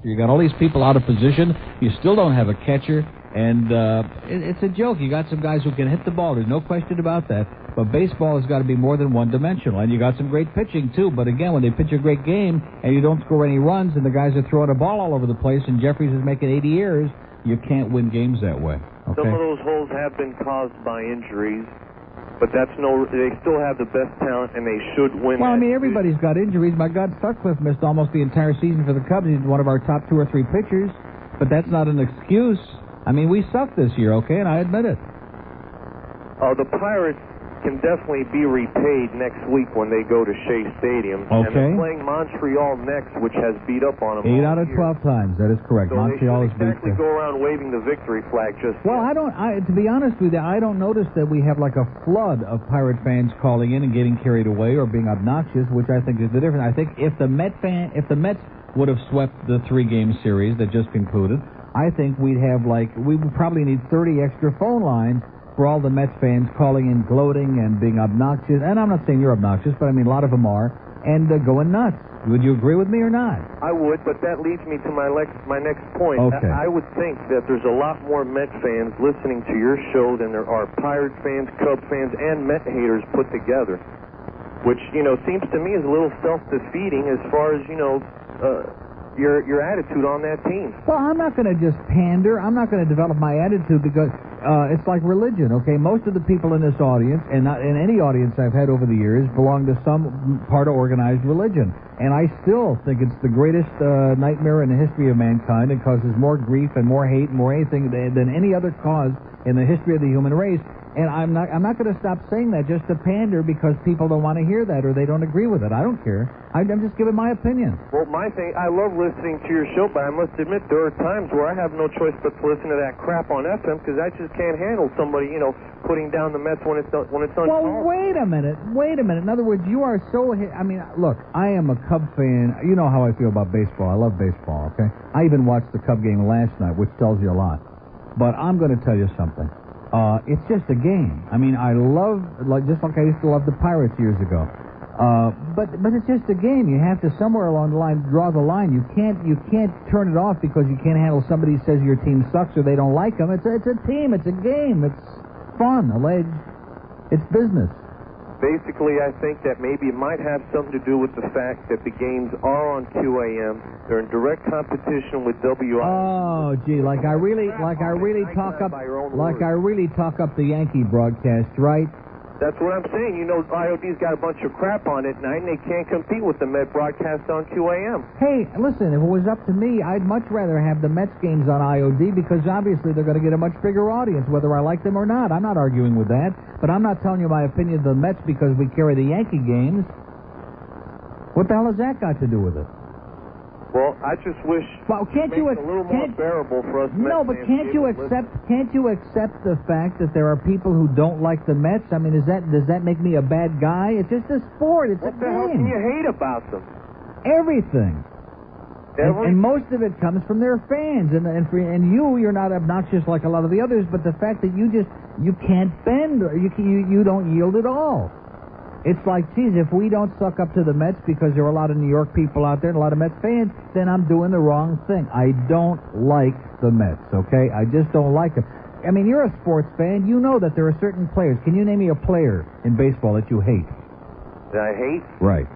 You got all these people out of position. You still don't have a catcher, and it's a joke. You got some guys who can hit the ball. There's no question about that. But baseball has got to be more than one-dimensional. And you got some great pitching, too. But again, when they pitch a great game and you don't score any runs and the guys are throwing a ball all over the place and Jeffries is making 80 errors, you can't win games that way. Okay? Some of those holes have been caused by injuries. But they still have the best talent, and they should win. Well, I mean, everybody's got injuries. My God, Sutcliffe missed almost the entire season for the Cubs. He's one of our top 2 or 3 pitchers. But that's not an excuse. I mean, we suck this year, okay, and I admit it. The Pirates can definitely be repaid next week when they go to Shea Stadium. Okay. And they're playing Montreal next, which has beat up on them 8 out of 12 times. That is correct. So Montreal is beat. Exactly go around waving the victory flag just Well, yet. to be honest with you, I don't notice that we have like a flood of Pirate fans calling in and getting carried away or being obnoxious, which I think is the difference. I think if the Mets would have swept the 3-game series that just concluded, I think we would probably need 30 extra phone lines for all the Mets fans calling in, gloating, and being obnoxious. And I'm not saying you're obnoxious, but I mean a lot of them are, and going nuts. Would you agree with me or not? I would, but that leads me to my next point. Okay. I would think that there's a lot more Met fans listening to your show than there are Pirate fans, Cub fans, and Met haters put together, which, seems to me is a little self-defeating as far as, your attitude on that team. Well, I'm not going to just pander. I'm not going to develop my attitude because it's like religion, okay? Most of the people in this audience, and not in any audience I've had over the years, belong to some part of organized religion. And I still think it's the greatest nightmare in the history of mankind. It causes more grief and more hate and more anything than any other cause in the history of the human race. And I'm not going to stop saying that just to pander because people don't want to hear that or they don't agree with it. I don't care. I'm just giving my opinion. Well, I love listening to your show, but I must admit there are times where I have no choice but to listen to that crap on FM because I just can't handle somebody, putting down the Mets when it's uncalled. Well, wait a minute. In other words, you are so... look, I am a Cub fan. You know how I feel about baseball. I love baseball, okay? I even watched the Cub game last night, which tells you a lot. But I'm going to tell you something. It's just a game. I mean, I love, just like I used to love the Pirates years ago. But it's just a game. You have to somewhere along the line draw the line. You can't turn it off because you can't handle somebody who says your team sucks or they don't like them. It's a team. It's a game. It's fun. Alleged. It's business. Basically, I think that maybe it might have something to do with the fact that the games are on QAM. They're in direct competition with WI. Oh, gee, like I really talk up the Yankee broadcast, right? That's what I'm saying. IOD's got a bunch of crap on it tonight, and they can't compete with the Met broadcast on QAM. Hey, listen, if it was up to me, I'd much rather have the Mets games on IOD because obviously they're going to get a much bigger audience, whether I like them or not. I'm not arguing with that, but I'm not telling you my opinion of the Mets because we carry the Yankee games. What the hell has that got to do with it? Well, I just wish it a little more bearable for us. No, but can't you accept the fact that there are people who don't like the Mets? I mean, does that make me a bad guy? It's just a sport. It's a game. What the hell can you hate about them? Everything. And most of it comes from their fans. And you're not obnoxious like a lot of the others, but the fact that you can't bend, or you don't yield at all. It's like, geez, if we don't suck up to the Mets because there are a lot of New York people out there and a lot of Mets fans, then I'm doing the wrong thing. I don't like the Mets, okay? I just don't like them. I mean, you're a sports fan. You know that there are certain players. Can you name me a player in baseball that you hate? That I hate? Right.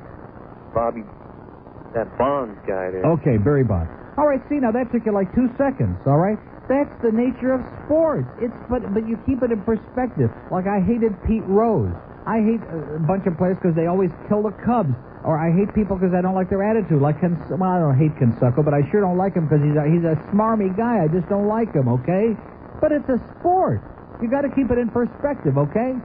Bobby, that Bonds guy there. Okay, Barry Bonds. All right, see, now that took you like 2 seconds, all right? That's the nature of sports. But you keep it in perspective. Like I hated Pete Rose. I hate a bunch of players because they always kill the Cubs. Or I hate people because I don't like their attitude. I don't hate Kensuko, but I sure don't like him because he's a smarmy guy. I just don't like him, okay? But it's a sport. You got to keep it in perspective, okay?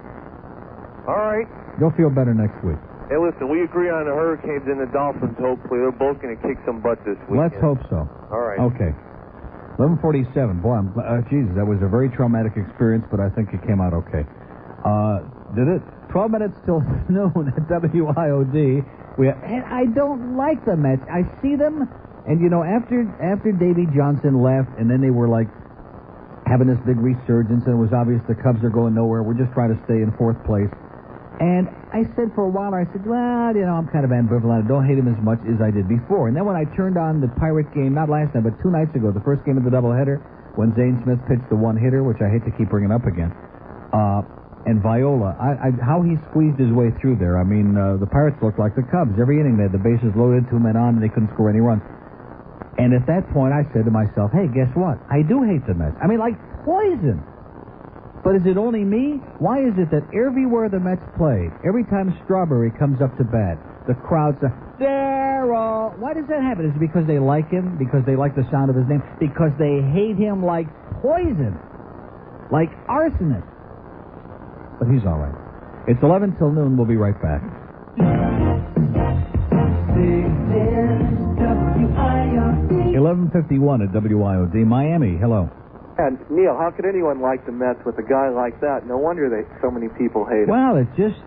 All right. You'll feel better next week. Hey, listen, we agree on the Hurricanes and the Dolphins, hopefully. They're both going to kick some butt this weekend. Let's hope so. All right. Okay. 11:47. Boy, Jesus, that was a very traumatic experience, but I think it came out okay. Did it? 12 minutes till noon at WIOD. And I don't like the Mets. I see them, and after Davey Johnson left, and then they were like having this big resurgence, and it was obvious the Cubs are going nowhere. We're just trying to stay in fourth place. And I said for a while, I said, well, you know, I'm kind of ambivalent. I don't hate him as much as I did before. And then when I turned on the Pirate game, not last night, but 2 nights ago, the first game of the doubleheader, when Zane Smith pitched the one-hitter, which I hate to keep bringing up again, and Viola, how he squeezed his way through there. I mean, the Pirates looked like the Cubs. Every inning they had the bases loaded, 2 men on, and they couldn't score any runs. And at that point, I said to myself, hey, guess what? I do hate the Mets. I mean, like poison. But is it only me? Why is it that everywhere the Mets play, every time Strawberry comes up to bat, the crowd says, Darryl! Why does that happen? Is it because they like him? Because they like the sound of his name? Because they hate him like poison? Like arsenic? But he's all right. It's 11 till noon. We'll be right back. 11:51 at WIOD. Miami, hello. And Neil, how could anyone like the Mets with a guy like that? No wonder so many people hate him. Well, it's just,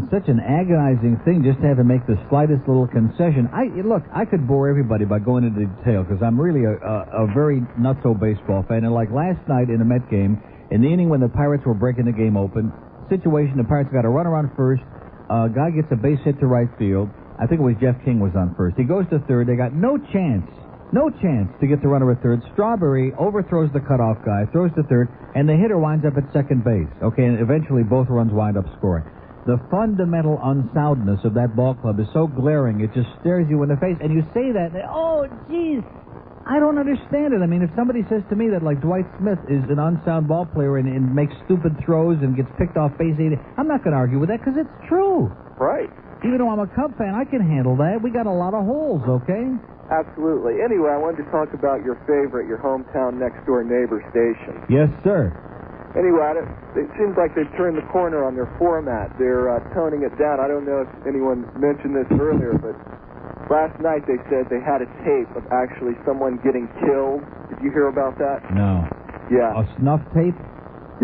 such an agonizing thing just to have to make the slightest little concession. Look, I could bore everybody by going into detail because I'm really a very nutso baseball fan. And like last night in a Met game, in the inning when the Pirates were breaking the game open, situation, the Pirates got a runner on first, guy gets a base hit to right field. I think it was Jeff King was on first. He goes to third. They got no chance to get the runner at third. Strawberry overthrows the cutoff guy, throws to third, and the hitter winds up at second base. Okay, and eventually both runs wind up scoring. The fundamental unsoundness of that ball club is so glaring, it just stares you in the face. And you say that, oh, geez, I don't understand it. I mean, if somebody says to me that, like, Dwight Smith is an unsound ball player and makes stupid throws and gets picked off base 80, I'm not going to argue with that because it's true. Right. Even though I'm a Cub fan, I can handle that. We got a lot of holes, okay? Absolutely. Anyway, I wanted to talk about your favorite, your hometown next-door neighbor station. Yes, sir. Anyway, it seems like they've turned the corner on their format. They're toning it down. I don't know if anyone mentioned this earlier, but last night they said they had a tape of actually someone getting killed. Did you hear about that? No. Yeah. A snuff tape?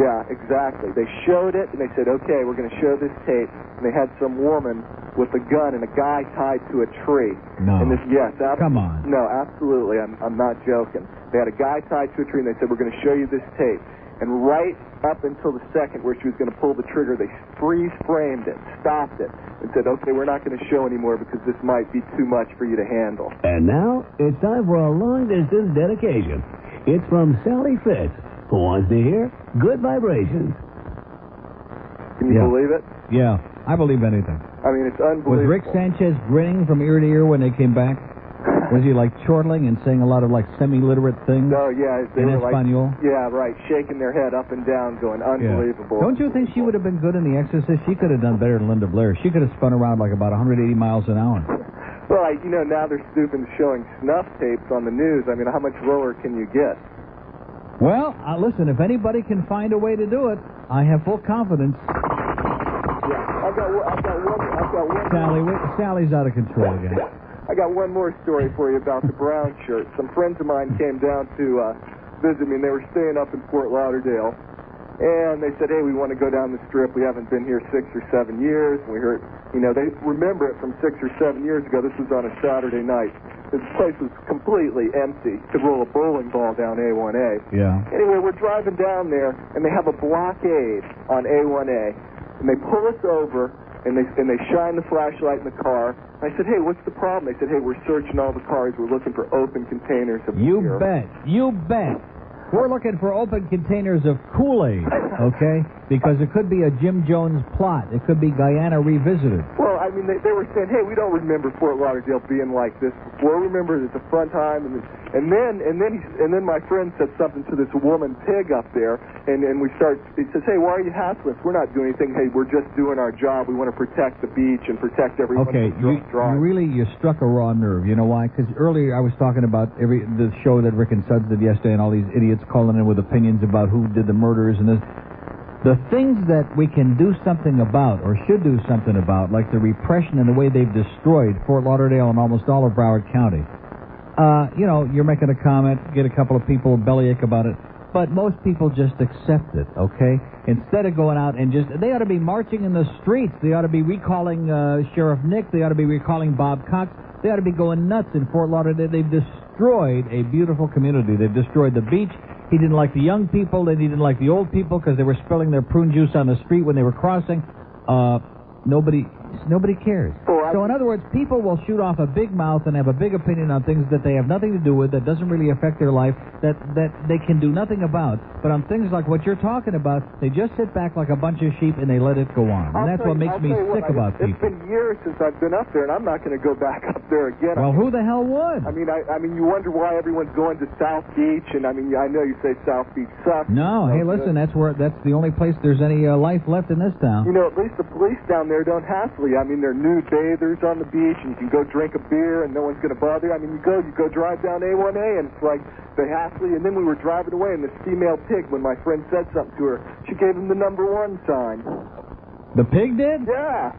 Yeah, exactly. They showed it, and they said, okay, we're going to show this tape. And they had some woman with a gun and a guy tied to a tree. No. And yes, come on. No, absolutely. I'm not joking. They had a guy tied to a tree, and they said, we're going to show you this tape. And right up until the second where she was going to pull the trigger, they freeze-framed it, stopped it, and said, okay, we're not going to show anymore because this might be too much for you to handle. And now, it's time for a long-distance dedication. It's from Sally Fitz, who wants to hear Good Vibrations. Can you believe it? Yeah, I believe anything. I mean, it's unbelievable. Was Rick Sanchez grinning from ear to ear when they came back? Was he like chortling and saying a lot of like semi-literate things? No, yeah. They in were Espanol? Yeah, right. Shaking their head up and down, going, unbelievable. Yeah. Don't you think she would have been good in The Exorcist? She could have done better than Linda Blair. She could have spun around like about 180 miles an hour. Well, now they're stooping to showing snuff tapes on the news. I mean, how much lower can you get? Well, listen, if anybody can find a way to do it, I have full confidence. Yeah, I've got one. Sally's out of control again. I got one more story for you about the brown shirt. Some friends of mine came down to visit me, and they were staying up in Fort Lauderdale. And they said, hey, we want to go down the strip. We haven't been here 6 or 7 years. And we heard, they remember it from 6 or 7 years ago. This was on a Saturday night. This place was completely empty. Could roll a bowling ball down A1A. Yeah. Anyway, we're driving down there, and they have a blockade on A1A. And they pull us over, and they shine the flashlight in the car. I said, hey, what's the problem? They said, hey, we're searching all the cars. We're looking for open containers of beer. You bet. We're looking for open containers of Kool-Aid, okay? Because it could be a Jim Jones plot. It could be Guyana Revisited. Well, I mean, they were saying, hey, we don't remember Fort Lauderdale being like this before. Remember, it's a fun time. And then my friend said something to this woman pig up there, and he says, hey, why are you hassling us? We're not doing anything. Hey, we're just doing our job. We want to protect the beach and protect everyone. Okay, you struck a raw nerve. You know why? Because earlier I was talking about the show that Rick and Suds did yesterday, and all these idiots calling in with opinions about who did the murders and this. The things that we can do something about or should do something about, like the repression and the way they've destroyed Fort Lauderdale and almost all of Broward County. You're making a comment, get a couple of people bellyache about it, but most people just accept it, okay? Instead of going out and they ought to be marching in the streets. They ought to be recalling Sheriff Nick. They ought to be recalling Bob Cox. They ought to be going nuts in Fort Lauderdale. They've destroyed a beautiful community. They've destroyed the beach. He didn't like the young people. He didn't like the old people because they were spilling their prune juice on the street when they were crossing. nobody cares. Oh, So in other words, people will shoot off a big mouth and have a big opinion on things that they have nothing to do with, that doesn't really affect their life, that they can do nothing about. But on things like what you're talking about, they just sit back like a bunch of sheep and they let it go on. And that's what makes me sick about people. It's been years since I've been up there, and I'm not going to go back up there again. Well, who the hell would? I mean, you wonder why everyone's going to South Beach, and I mean, I know you say South Beach sucks. No, hey, listen, that's the only place there's any life left in this town. You know, at least the police down there don't hassle you. I mean, they're nude bathers on the beach, and you can go drink a beer, and no one's going to bother you. I mean, you go drive down A1A, and it's like they hassle you. And then we were driving away, and this female pig, when my friend said something to her, she gave him the #1 sign. The pig did? Yeah.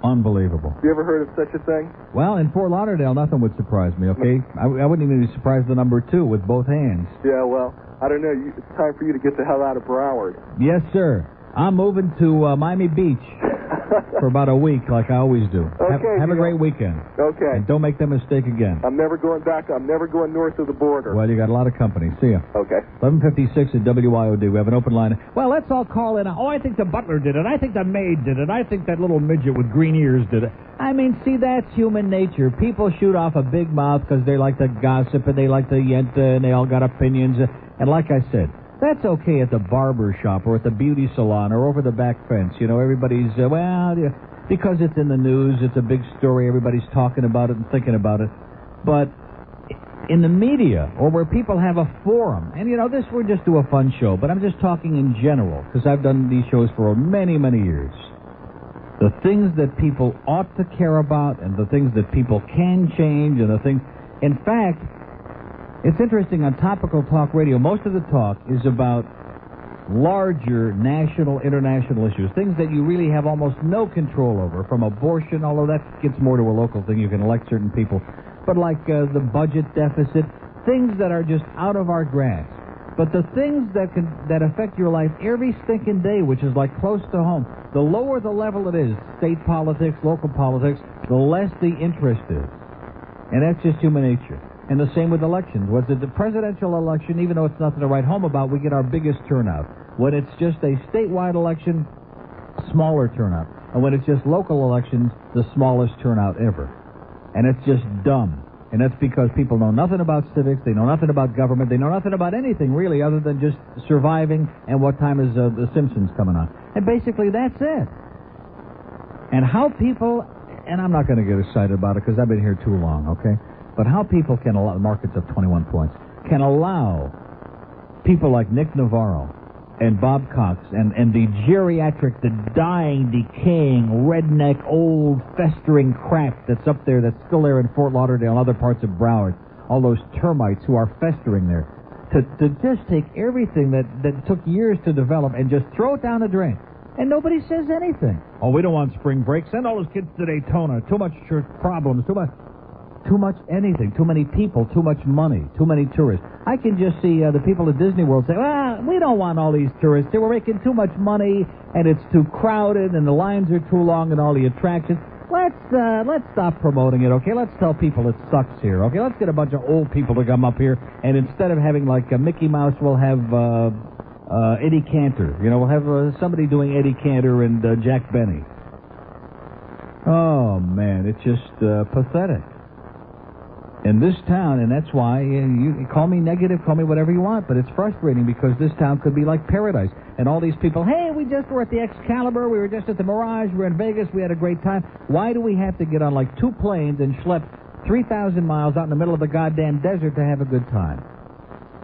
Unbelievable. You ever heard of such a thing? Well, in Fort Lauderdale, nothing would surprise me, okay? I wouldn't even be surprised the #2 with both hands. Yeah, well, I don't know. It's time for you to get the hell out of Broward. Yes, sir. I'm moving to Miami Beach for about a week, like I always do. Okay, have a great weekend. Okay. And don't make that mistake again. I'm never going back. I'm never going north of the border. Well, you got a lot of company. See ya. Okay. 11:56 at WIOD. We have an open line. Well, let's all call in. Oh, I think the butler did it. I think the maid did it. I think that little midget with green ears did it. I mean, see, that's human nature. People shoot off a big mouth because they like to gossip and they like to yenta and they all got opinions. And like I said, that's okay at the barber shop or at the beauty salon or over the back fence. You know, everybody's, because it's in the news, it's a big story, everybody's talking about it and thinking about it. But in the media, or where people have a forum, and, you know, we're just do a fun show, but I'm just talking in general, because I've done these shows for many, many years. The things that people ought to care about and the things that people can change and the things... In fact... It's interesting, on Topical Talk Radio, most of the talk is about larger national, international issues, things that you really have almost no control over, from abortion, although that gets more to a local thing, you can elect certain people, but like the budget deficit, things that are just out of our grasp. But the things that affect your life every stinking day, which is like close to home, the lower the level it is, state politics, local politics, the less the interest is. And that's just human nature. And the same with elections. Was it the presidential election, even though it's nothing to write home about, we get our biggest turnout. When it's just a statewide election, smaller turnout. And when it's just local elections, the smallest turnout ever. And it's just dumb. And that's because people know nothing about civics, they know nothing about government, they know nothing about anything really other than just surviving and what time is The Simpsons coming on. And basically that's it. And how people, and I'm not going to get excited about it because I've been here too long, okay? But how people can allow, markets of 21 points, can allow people like Nick Navarro and Bob Cox and the geriatric, the dying, decaying, redneck, old, festering crap that's up there, that's still there in Fort Lauderdale and other parts of Broward, all those termites who are festering there, to just take everything that took years to develop and just throw it down the drain. And nobody says anything. Oh, we don't want spring break. Send all those kids to Daytona. Too much problems, too much anything, too many people, too much money, too many tourists. I can just see the people at Disney World say, well, we don't want all these tourists here. We're making too much money, and it's too crowded, and the lines are too long, and all the attractions. Let's stop promoting it, okay? Let's tell people it sucks here, okay? Let's get a bunch of old people to come up here, and instead of having, like, Mickey Mouse, we'll have Eddie Cantor. You know, we'll have somebody doing Eddie Cantor and Jack Benny. Oh, man, it's just pathetic. In this town, and that's why you call me negative, call me whatever you want, but it's frustrating because this town could be like paradise. And all these people, hey, we just were at the Excalibur, we were just at the Mirage, we were in Vegas, we had a great time. Why do we have to get on like 2 planes and schlep 3,000 miles out in the middle of the goddamn desert to have a good time?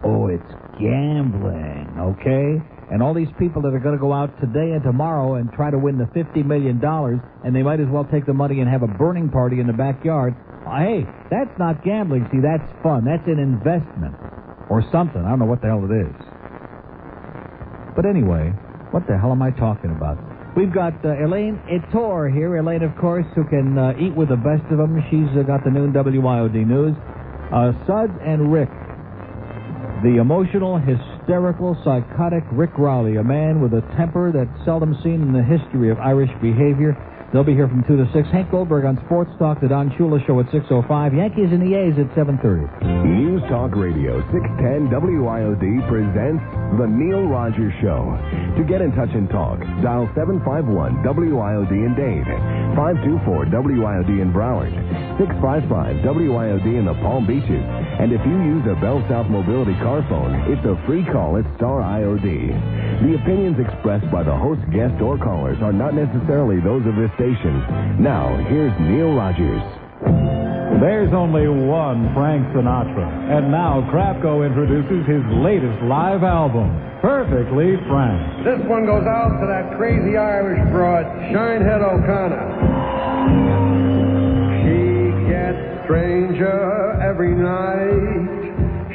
Oh, it's gambling, okay? And all these people that are going to go out today and tomorrow and try to win the $50 million, and they might as well take the money and have a burning party in the backyard. Hey, that's not gambling. See, that's fun. That's an investment. Or something. I don't know what the hell it is. But anyway, what the hell am I talking about? We've got Elaine Ettore here. Elaine, of course, who can eat with the best of them. She's got the noon WIOD news. Suds and Rick. The emotional, hysterical, psychotic Rick Rowley, a man with a temper that's seldom seen in the history of Irish behavior. They'll be here from 2 to 6. Hank Goldberg on Sports Talk, the Don Shula Show at 6:05. Yankees and the A's at 7:30. News Talk Radio 610 WIOD presents The Neil Rogers Show. To get in touch and talk, dial 751 WIOD in Dade, 524 WIOD in Broward, 655 WIOD in the Palm Beaches. And if you use a Bell South Mobility car phone, it's a free call at Star IOD. The opinions expressed by the host, guest, or callers are not necessarily those of this station. Now, here's Neil Rogers. There's only one Frank Sinatra. And now Crapco introduces his latest live album, Perfectly Frank. This one goes out to that crazy Irish broad, Shinehead O'Connor. She gets stranger every night.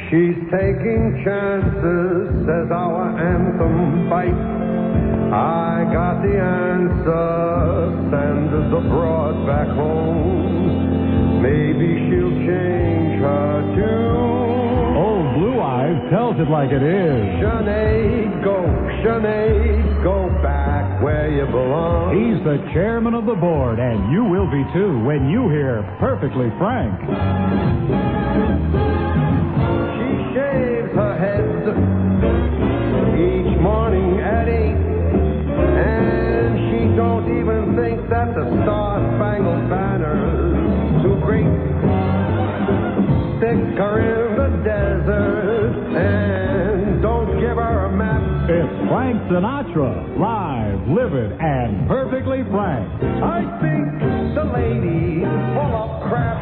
She's taking chances as our anthem bites. I got the answer, Sanders abroad back home. Maybe she'll change her tune. Old Blue Eyes tells it like it is. Sinead, go back where you belong. He's the chairman of the board, and you will be too when you hear Perfectly Frank. She shaves her head each morning at 8. And she don't even think that the Star-Spangled Banner's too great. Stick her in the desert and don't give her a map. It's Frank Sinatra, live, livid, and perfectly frank. I think the lady's full of crap.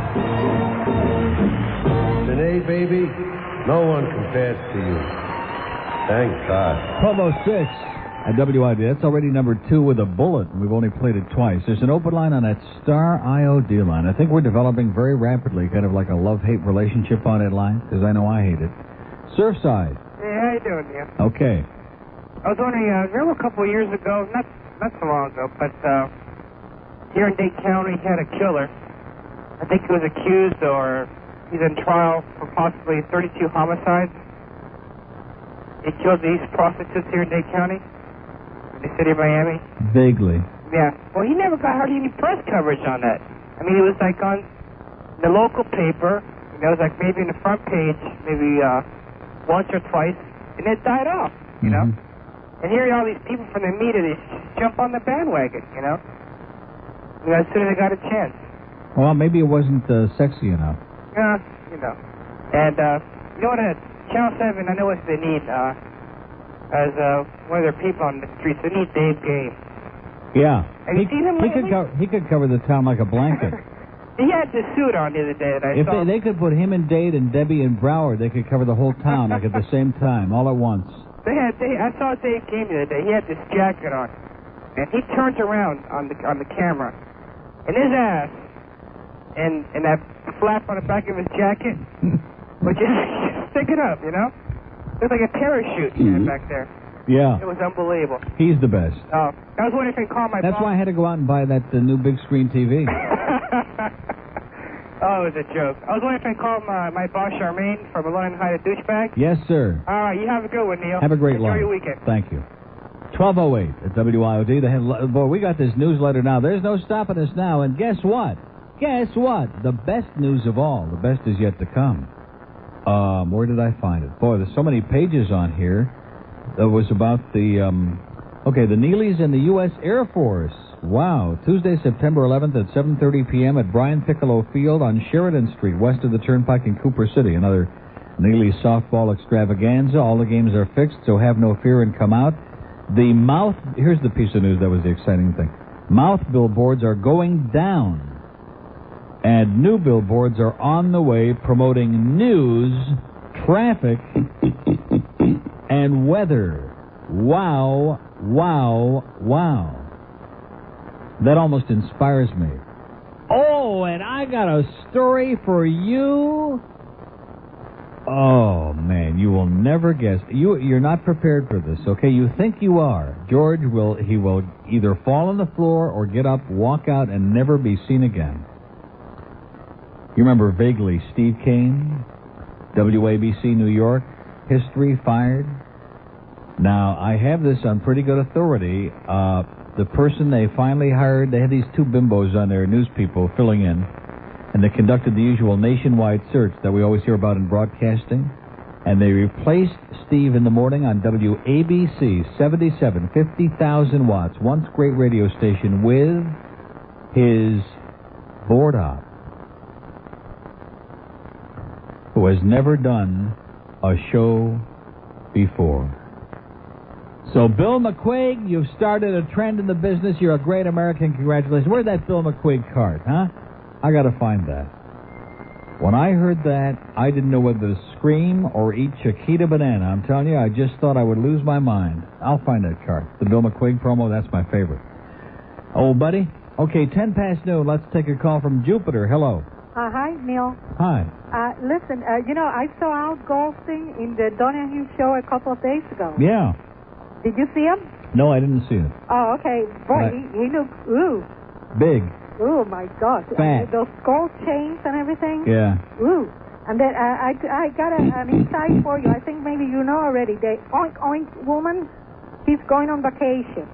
Sinead, baby, no one compares to you. Thank God. 12:06. At WID, that's already number 2 with a bullet, and we've only played it twice. There's an open line on that Star IOD line. I think we're developing very rapidly, kind of like a love-hate relationship on that line, because I know I hate it. Surfside. Hey, how you doing, Neil? Okay. I was wondering, remember a couple of years ago, not so long ago, but here in Dade County, he had a killer. I think he was accused, or he's in trial for possibly 32 homicides. He killed these prostitutes here in Dade County. The city of Miami? Vaguely. Yeah. Well, he never got hardly any press coverage on that. I mean, it was like on the local paper, and it was like maybe in the front page, maybe once or twice, and it died off, you know? And here all these people from the media, they jump on the bandwagon, you know? As soon as they got a chance. Well, maybe it wasn't sexy enough. Yeah, you know. And, you know what, Channel 7, I know what they need, as one of their people on the streets. They need Dave Game. Yeah. Have you seen him lately? He could cover the town like a blanket. He had this suit on the other day that I saw. If they could put him in Dade and Debbie in Broward, they could cover the whole town like at the same time, all at once. I saw Dave Game the other day. He had this jacket on, and he turns around on the camera, and his ass and that flap on the back of his jacket would just stick it up, you know? It was like a parachute back there. Yeah. It was unbelievable. He's the best. Oh, I was wondering if I can call my That's boss. why I had to go out and buy that new big screen TV. Oh, it was a joke. I was wondering if I can call my boss, Charmaine, from Malone and Hyde, a douchebag. Yes, sir. All right, you have a good one, Neil. Have a great Enjoy life. your weekend. Thank you. 12:08 at WIOD. Boy, we got this newsletter now. There's no stopping us now. And guess what? Guess what? The best news of all. The best is yet to come. Where did I find it? Boy, there's so many pages on here. That was about the Neelys and the U.S. Air Force. Wow. Tuesday, September 11th at 7:30 p.m. at Brian Piccolo Field on Sheridan Street, west of the Turnpike in Cooper City. Another Neely softball extravaganza. All the games are fixed, so have no fear and come out. Here's the piece of news that was the exciting thing. Mouth billboards are going down. And new billboards are on the way promoting news, traffic, and weather. Wow, wow, wow. That almost inspires me. Oh, and I got a story for you. Oh, man, you will never guess. You're not prepared for this, okay? You think you are. George will either fall on the floor or get up, walk out, and never be seen again. You remember vaguely Steve Kane, WABC New York, history, fired. Now, I have this on pretty good authority. the person they finally hired, they had these two bimbos on there, news people filling in, and they conducted the usual nationwide search that we always hear about in broadcasting, and they replaced Steve in the morning on WABC 77, 50,000 watts, once great radio station, with his board op, who has never done a show before. So, Bill McQuaig, you've started a trend in the business. You're a great American. Congratulations. Where'd that Bill McQuaig card, huh? I got to find that. When I heard that, I didn't know whether to scream or eat Chiquita banana. I'm telling you, I just thought I would lose my mind. I'll find that card. The Bill McQuaig promo, that's my favorite. Oh, buddy? Okay, 10 past noon. Let's take a call from Jupiter. Hello. Hi, Neil. Hi. Listen, I saw Al Goldstein in the Donahue show a couple of days ago. Yeah. Did you see him? No, I didn't see it. Oh, okay. Boy, he looked, big. Oh, my God. Fat. Those gold chains and everything. Yeah. Ooh. And then I got an insight for you. I think maybe you know already. The Oink Oink woman, she's going on vacation.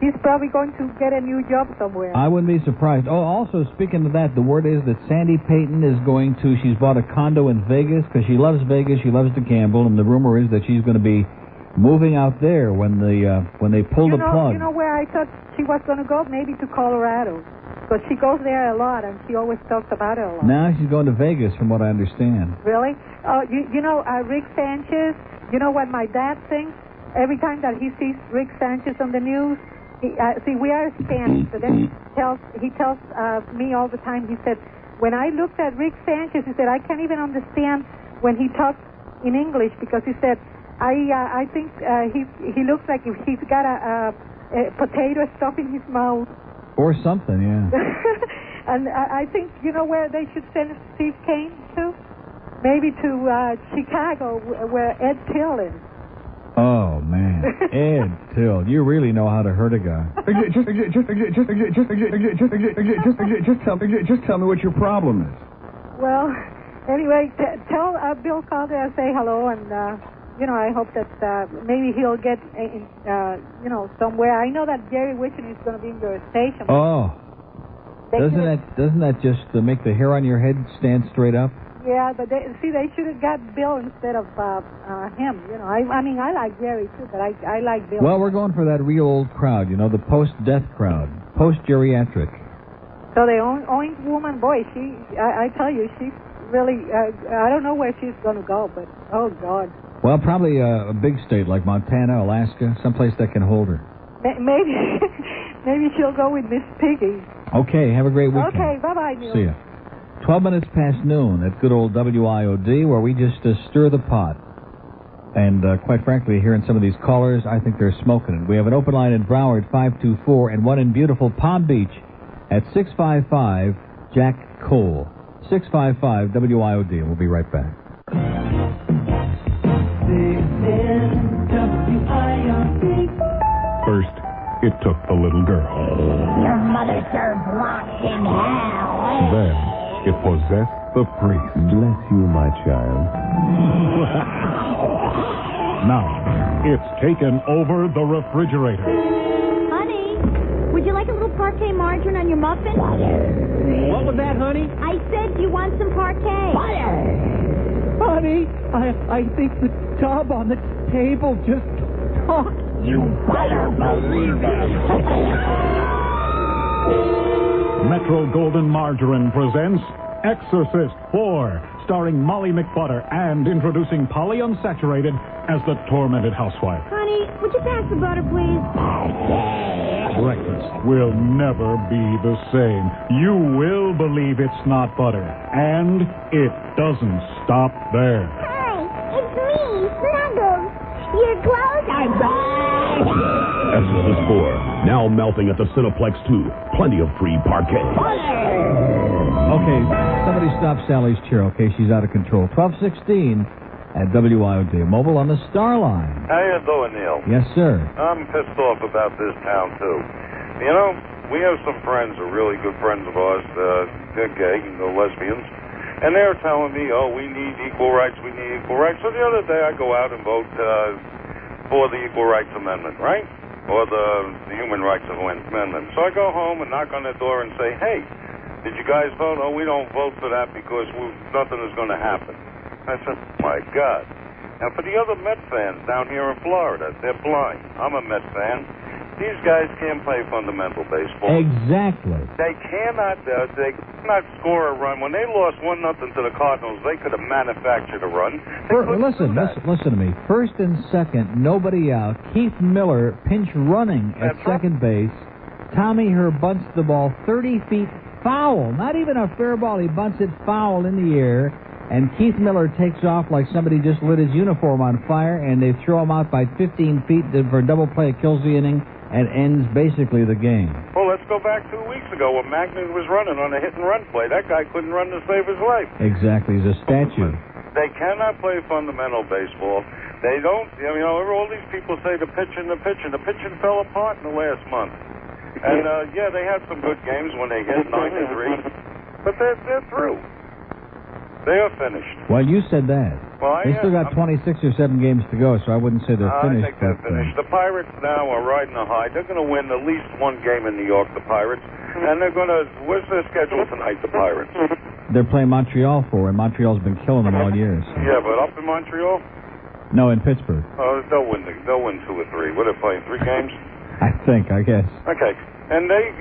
She's probably going to get a new job somewhere. I wouldn't be surprised. Oh, also, speaking of that, the word is that Sandy Payton is going to, she's bought a condo in Vegas because she loves Vegas, she loves to gamble, and the rumor is that she's going to be moving out there when they pull the plug. You know where I thought she was going to go? Maybe to Colorado. But she goes there a lot, and she always talks about it a lot. Now she's going to Vegas, from what I understand. Really? Rick Sanchez, you know what my dad thinks? Every time that he sees Rick Sanchez on the news, we are Spanish, so then he tells me all the time, he said, when I looked at Rick Sanchez, he said, I can't even understand when he talks in English, because he said, I think he looks like if he's got a potato stuck in his mouth. Or something, yeah. And I think, you know where they should send Steve Kane to? Maybe to Chicago, where Ed Till is. Oh, man. Ed Till, you really know how to hurt a guy. Just tell me what your problem is. Well, anyway, tell Bill Calder I say hello, and I hope that maybe he'll get somewhere. I know that Jerry Witchen is going to be in your station. Oh, doesn't that just make the hair on your head stand straight up? Yeah, but they should have got Bill instead of him. I like Jerry too, but I like Bill. Well, we're going for that real old crowd, the post-death crowd, post-geriatric. So the Oink woman, boy, I tell you, she's really, I don't know where she's going to go, but oh God. Well, probably a big state like Montana, Alaska, someplace that can hold her. Maybe she'll go with Miss Piggy. Okay, have a great weekend. Okay, bye-bye, Neil. See ya. 12 minutes past noon at good old WIOD, where we just stir the pot. And quite frankly, hearing some of these callers, I think they're smoking it. We have an open line in Broward, 524, and one in beautiful Palm Beach at 655 Jack Cole. 655 WIOD. We'll be right back. First, it took the little girl. Your mother served lots in hell. Then, it possessed the priest. Bless you, my child. Now, it's taken over the refrigerator. Honey, would you like a little parquet margarine on your muffin? What was that, honey? I said, do you want some parquet? Honey, I think the tub on the table just talked. You better believe it. Metro Golden Margarine presents Exorcist 4, starring Molly McButter and introducing Polly Unsaturated as the tormented housewife. Honey, would you pass the butter, please? Breakfast will never be the same. You will believe it's not butter. And it doesn't stop there. Hi, it's me, Snuggles. Your clothes are back. Exorcist 4, now melting at the Cineplex 2. Plenty of free parquet. Okay, somebody stop Sally's chair, okay? She's out of control. 1216 at WIOD. Mobile on the Star Line. How you doing, Neil? Yes, sir. I'm pissed off about this town, too. You know, we have some friends, are really good friends of ours, they're gay, they're lesbians, and they're telling me, oh, we need equal rights, we need equal rights. So the other day I go out and vote for the Equal Rights Amendment, right? or the Human Rights Amendment. So I go home and knock on their door and say, hey, did you guys vote? Oh, we don't vote for that because nothing is going to happen. I said, my God. And for the other Met fans down here in Florida, they're blind. I'm a Met fan. These guys can't play fundamental baseball. Exactly. They cannot score a run. When they lost 1-0 to the Cardinals, they could have manufactured a run. Listen to me. First and second, nobody out. Keith Miller pinch running at second base. Tommy Herr bunts the ball 30 feet foul. Not even a fair ball. He bunts it foul in the air. And Keith Miller takes off like somebody just lit his uniform on fire, and they throw him out by 15 feet for a double play. It kills the inning and ends basically the game. Well, let's go back 2 weeks ago when Magnan was running on a hit-and-run play. That guy couldn't run to save his life. Exactly. He's a statue. They cannot play fundamental baseball. They don't, all these people say the pitching. The pitching fell apart in the last month. And, they had some good games when they hit 9-3. But they're through. They are finished. Well, you said that. Well, they still got 26 or 7 games to go, so I wouldn't say they're finished. I think they're finished. The Pirates now are riding a high. They're going to win at least one game in New York, the Pirates. And they're going to... Where's their schedule tonight, the Pirates? They're playing Montreal and Montreal's been killing them all year. So. Yeah, but up in Montreal? No, in Pittsburgh. Oh, they'll win 2 or 3. What are they playing, 3 games? I guess. Okay. And they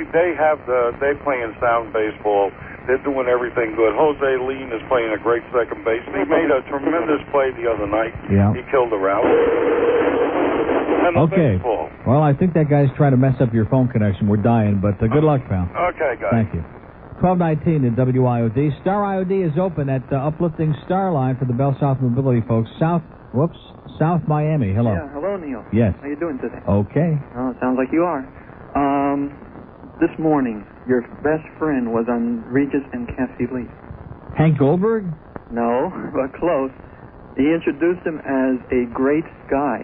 playing sound baseball. They're doing everything good. Jose Lean is playing a great second base. He made a tremendous play the other night. Yeah. He killed a rout. Okay. Baseball. Well, I think that guy's trying to mess up your phone connection. We're dying, but good luck, pal. Okay, guys. Thank you. 1219 at WIOD. Star IOD is open at Uplifting Starline for the Bell South Mobility folks. South Miami. Hello. Yeah, hello, Neil. Yes. How you doing today? Okay. Oh, sounds like you are. This morning, your best friend was on Regis and Cassie Lee. Hank Goldberg? No, but close. He introduced him as a great guy.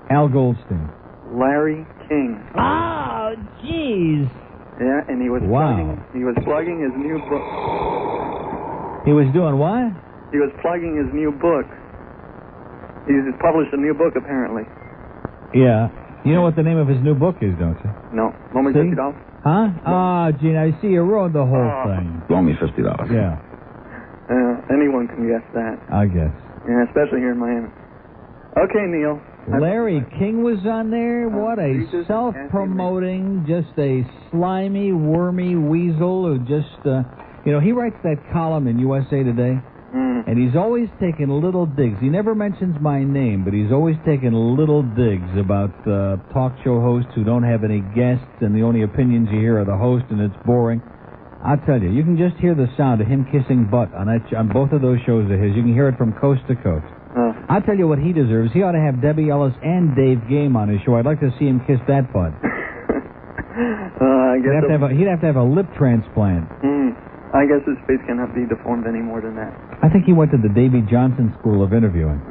Al Goldstein. Larry King. Oh, jeez. Yeah, and he was plugging his new book. He was doing what? He was plugging his new book. He's published a new book, apparently. Yeah. You know what the name of his new book is, don't you? No. Loan me $50? Huh? Ah, Gene, I see you ruined the whole thing. Loan me $50. Yeah. Anyone can guess that. I guess. Yeah, especially here in Miami. Okay, Neil. Larry King was on there? What a self-promoting, just a slimy, wormy weasel who just, he writes that column in USA Today, and he's always taking little digs. He never mentions my name, but he's always taking little digs about talk show hosts who don't have any guests, and the only opinions you hear are the host, and it's boring. I'll tell you, you can just hear the sound of him kissing butt on both of those shows of his. You can hear it from coast to coast. I'll tell you what he deserves. He ought to have Debbie Ellis and Dave Game on his show. I'd like to see him kiss that butt. He'd have to have a lip transplant. I guess his face cannot be deformed any more than that. I think he went to the Davy Johnson School of Interviewing.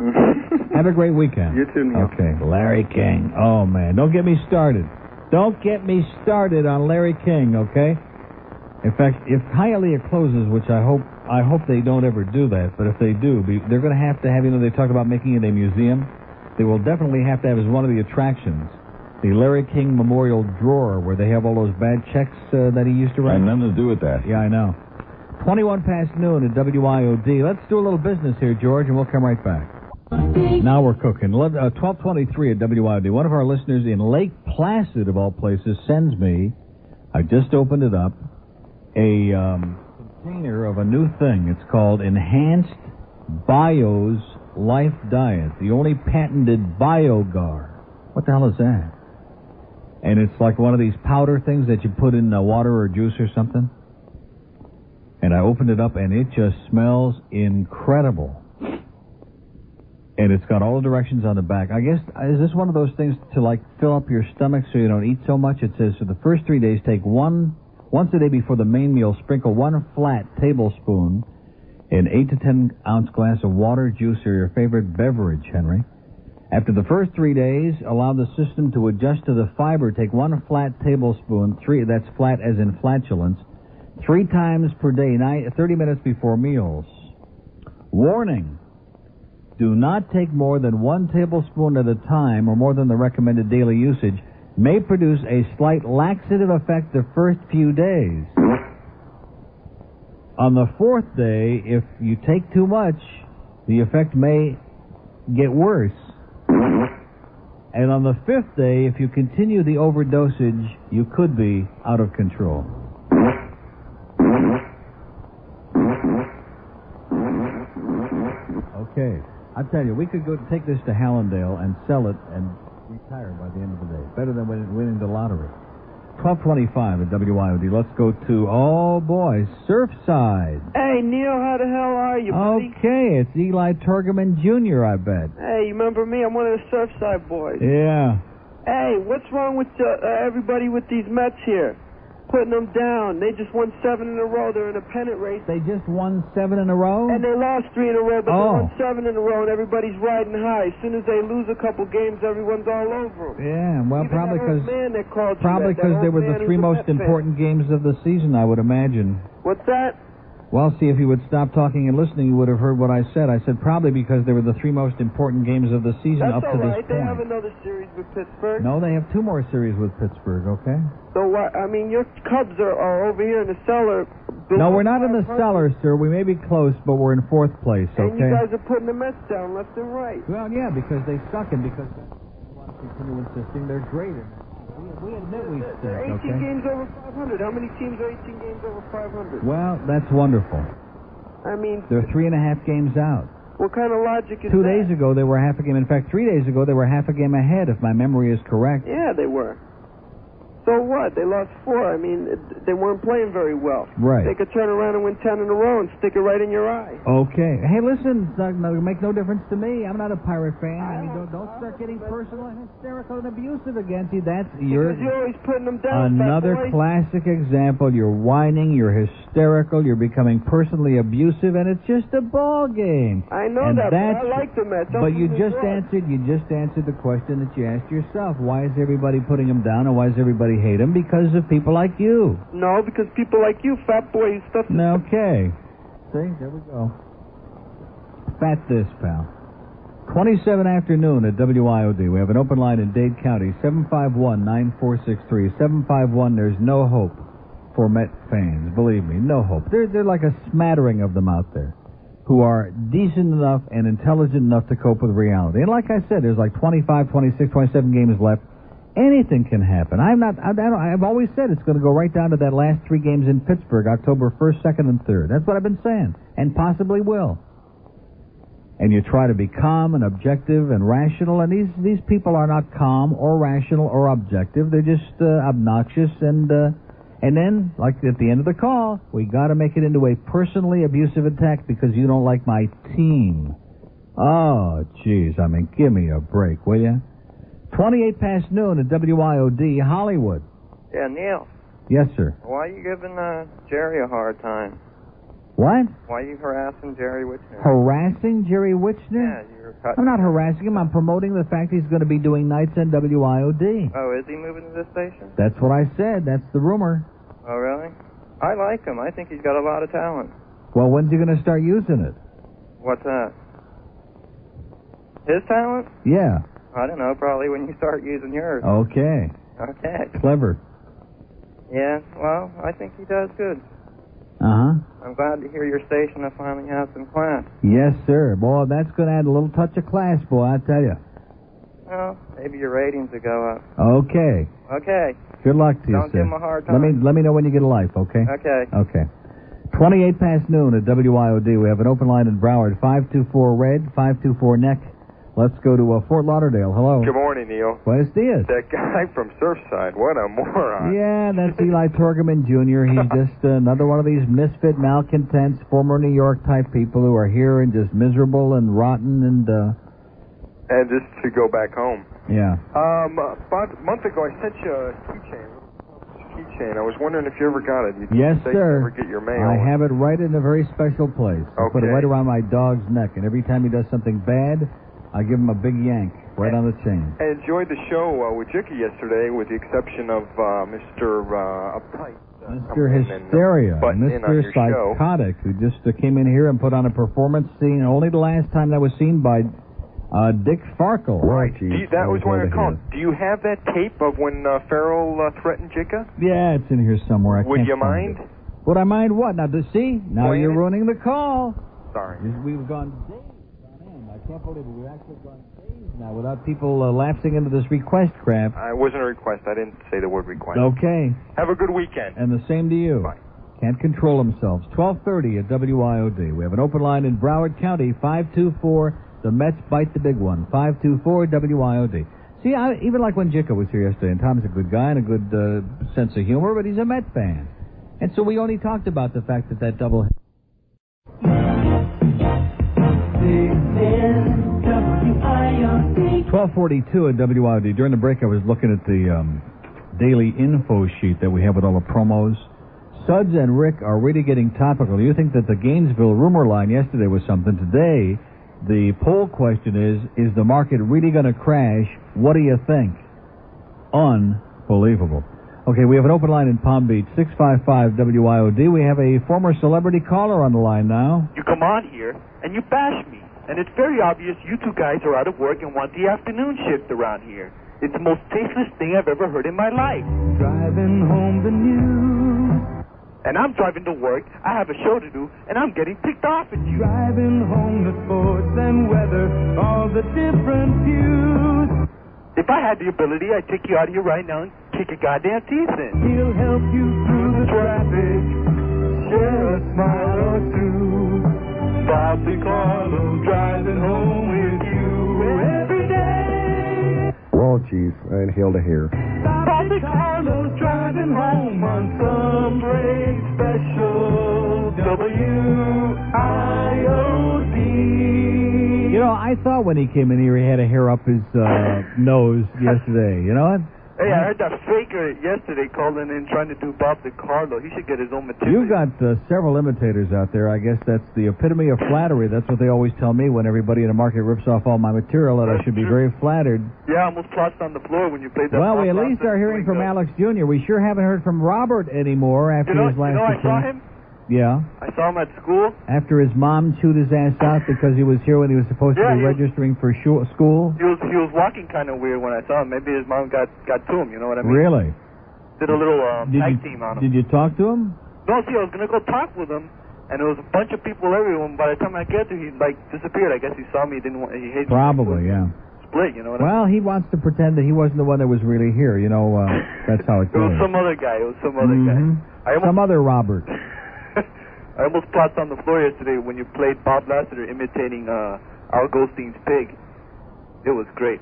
Have a great weekend. You too, Neil. Okay, Larry King. Oh, man, don't get me started. Don't get me started on Larry King, okay? In fact, if Hialeah closes, which I hope they don't ever do that, but if they do, they're going to have, they talked about making it a museum. They will definitely have to have as one of the attractions the Larry King Memorial Drawer, where they have all those bad checks that he used to write. And nothing to do with that. Yeah, I know. 21 past noon at WIOD. Let's do a little business here, George, and we'll come right back. Now we're cooking. 1223 at WIOD. One of our listeners in Lake Placid, of all places, sends me, I just opened it up, a container of a new thing. It's called Enhanced Bios Life Diet, the only patented BioGar. What the hell is that? And it's like one of these powder things that you put in water or juice or something. And I opened it up, and it just smells incredible. And it's got all the directions on the back. I guess, is this one of those things to, fill up your stomach so you don't eat so much? It says, for the first 3 days, take once a day before the main meal, sprinkle 1 flat tablespoon in 8 to 10 ounce glass of water, juice, or your favorite beverage, Henry. After the first 3 days, allow the system to adjust to the fiber. Take 1 flat tablespoon, that's flat as in flatulence, 3 times per day, 30 minutes before meals. Warning: do not take more than 1 tablespoon at a time or more than the recommended daily usage. may produce a slight laxative effect the first few days. On the fourth day, if you take too much, the effect may get worse. And on the fifth day, if you continue the overdosage, you could be out of control. Okay. I tell you, we could go take this to Hallandale and sell it and retire by the end of the day. Better than winning the lottery. 1225 at WIOD. Let's go to, oh boy, Surfside. Hey, Neil, how the hell are you, buddy? Okay, it's Eli Turgerman Jr., I bet. Hey, you remember me? I'm one of the Surfside boys. Yeah. Hey, what's wrong with everybody with these Mets here? Putting them down. They just won 7 in a row. They're in a pennant race. They just won 7 in a row? And they lost 3 in a row, but they won 7 in a row, and everybody's riding high. As soon as they lose a couple games, everyone's all over them. Yeah, well, Even probably because they were the 3 most important games of the season, I would imagine. What's that? Well, see, if you would stop talking and listening, you would have heard what I said. I said probably because they were the 3 most important games of the season up to this point. They have another series with Pittsburgh. No, they have 2 more series with Pittsburgh, okay? So what? I mean, your Cubs are over here in the cellar. No, we're not in the cellar, sir. We may be close, but we're in 4th place, okay? And you guys are putting the Mets down left and right. Well, yeah, because they suck, and because they want to continue insisting they're great. We admit we stink, They're 18 okay? games over 500. How many teams are 18 games over 500? Well, that's wonderful. I mean, They're 3.5 games out. what kind of logic is 2 that? days ago, they were half a game. In fact, 3 days ago, they were half a game ahead, if my memory is correct. Yeah, they were. So what? They lost 4. I mean, they weren't playing very well. Right. They could turn around and win 10 in a row and stick it right in your eye. Okay. Hey, listen, it'll make no difference to me. I'm not a Pirate fan. I mean, don't start getting personal and hysterical and abusive against you. That's Because you're always putting them down. another fat boy. classic example. You're whining, you're hysterical, you're becoming personally abusive, and it's just a ball game. I know And that, but that's- I like the Mets. But you I'm just answered the question that you asked yourself. Why is everybody putting them down, and why does everybody hate them? Because of people like you. No, because people like you, fat boy, stuff. Okay. See, there we go. Fat this, pal. 27 afternoon at WIOD. We have an open line in Dade County, 751-9463. 751, there's no hope for Met fans. Believe me, no hope. They're like a smattering of them out there who are decent enough and intelligent enough to cope with reality. And like I said, there's like 25, 26, 27 games left. Anything can happen. I've always said it's going to go right down to that last 3 games in Pittsburgh, October 1st, 2nd, and 3rd. That's what I've been saying, and possibly will. And you try to be calm and objective and rational, and these people are not calm or rational or objective. They're just obnoxious, and then, like at the end of the call, we got to make it into a personally abusive attack because you don't like my team. Oh, jeez, I mean, give me a break, will you? 28 past noon at WIOD, Hollywood. Yeah, Neil. Yes, sir. Why are you giving Jerry a hard time? What? Why are you harassing Jerry Witchner? Harassing Jerry Witchner? Yeah, you're I'm not harassing him. I'm promoting the fact he's going to be doing nights on WIOD. Oh, is he moving to this station? That's what I said. That's the rumor. Oh, really? I like him. I think he's got a lot of talent. Well, when's he going to start using it? What's that? His talent? Yeah. I don't know, probably when you start using yours. Okay. Okay. Clever. Yeah, well, I think he does good. Uh-huh. I'm glad to hear your station will finally have some class. Yes, sir. Boy, that's going to add a little touch of class, boy, I tell you. Well, maybe your ratings will go up. Okay. Okay. Good luck to you, Don't sir. give him a hard time. Let me know when you get a life, okay? Okay. Okay. 28 past noon at WIOD. We have an open line in Broward, 524-RED, 524-NECK. Let's go to Fort Lauderdale. Hello. Good morning, Neil. Buenos dias. That guy from Surfside, what a moron. Yeah, that's Eli Turgerman Jr. He's just another one of these misfit malcontents, former New York type people who are here and just miserable and rotten and just to go back home. Yeah. About a month ago, I sent you a keychain. I was wondering if you ever got it. Yes, you sir. ever get your mail. I have it right in a very special place. I put it Okay. right around my dog's neck, and every time he does something bad, I give him a big yank right on the chain. I enjoyed the show with Jicky yesterday, with the exception of Mr. Uptight. Mr. Hysteria, Mr. Psychotic, who just came in here and put on a performance scene. Only the last time that was seen by Dick Farkle. Right. That was what I called. Do you have that tape of when Farrell threatened Jicka? Yeah, it's in here somewhere. Would you mind? Would I mind what? Now, see? Now you're ruining the call. Sorry. We've gone days on end. I can't believe it. We've actually gone days now without people lapsing into this request crap. It wasn't a request. I didn't say the word request. Okay. Have a good weekend. And the same to you. Bye. Can't control themselves. 12:30 at WIOD. We have an open line in Broward County, 524. The Mets bite the big one, 524 WIOD. See, I even like when Jicka was here yesterday, and Tom's a good guy and a good sense of humor, but he's a Met fan. And so we only talked about the fact that double... 1242 at WIOD. During the break, I was looking at the daily info sheet that we have with all the promos. Suds and Rick are really getting topical. You think that the Gainesville rumor line yesterday was something. Today, the poll question is the market really going to crash? What do you think? Unbelievable. Okay, we have an open line in Palm Beach, 655 WIOD. We have a former celebrity caller on the line now. You come on here and you bash me. And it's very obvious you two guys are out of work and want the afternoon shift around here. It's the most tasteless thing I've ever heard in my life. Driving home the news. And I'm driving to work, I have a show to do, and I'm getting ticked off at you. Driving home the sports and weather, all the different views. If I had the ability, I'd take you out of here right now and kick your goddamn teeth in. He'll help you through the traffic, share a smile or two. Bobby Carlo driving home with you every day. Well, Chief, and hail to here. Bobby Carlo's driving home on some great special WIOD. You know, I thought when he came in here he had a hair up his nose yesterday. You know what? Hey, I heard that faker yesterday calling in trying to do Bob DiCarlo. He should get his own material. You've got several imitators out there. I guess that's the epitome of flattery. That's what they always tell me when everybody in the market rips off all my material, that I should be very flattered. Yeah, I almost plopped on the floor when you played that. Well, we at least are hearing from Alex Jr. We sure haven't heard from Robert anymore after his last I saw him? Yeah. I saw him at school. After his mom chewed his ass out because he was here when he was supposed to be registering for school? He was walking kind of weird when I saw him. Maybe his mom got to him, you know what I mean? Really? Did a little tag team on him. Did you talk to him? No, see, I was going to go talk with him, and there was a bunch of people everywhere. By the time I get there, he, disappeared. I guess he saw me. He hated me. Probably, yeah. Split, you know what I mean? Well, he wants to pretend that he wasn't the one that was really here. You know, that's how it goes. It was some other guy. Some other Robert. I almost plopped on the floor yesterday when you played Bob Lassiter imitating Al Goldstein's pig. It was great.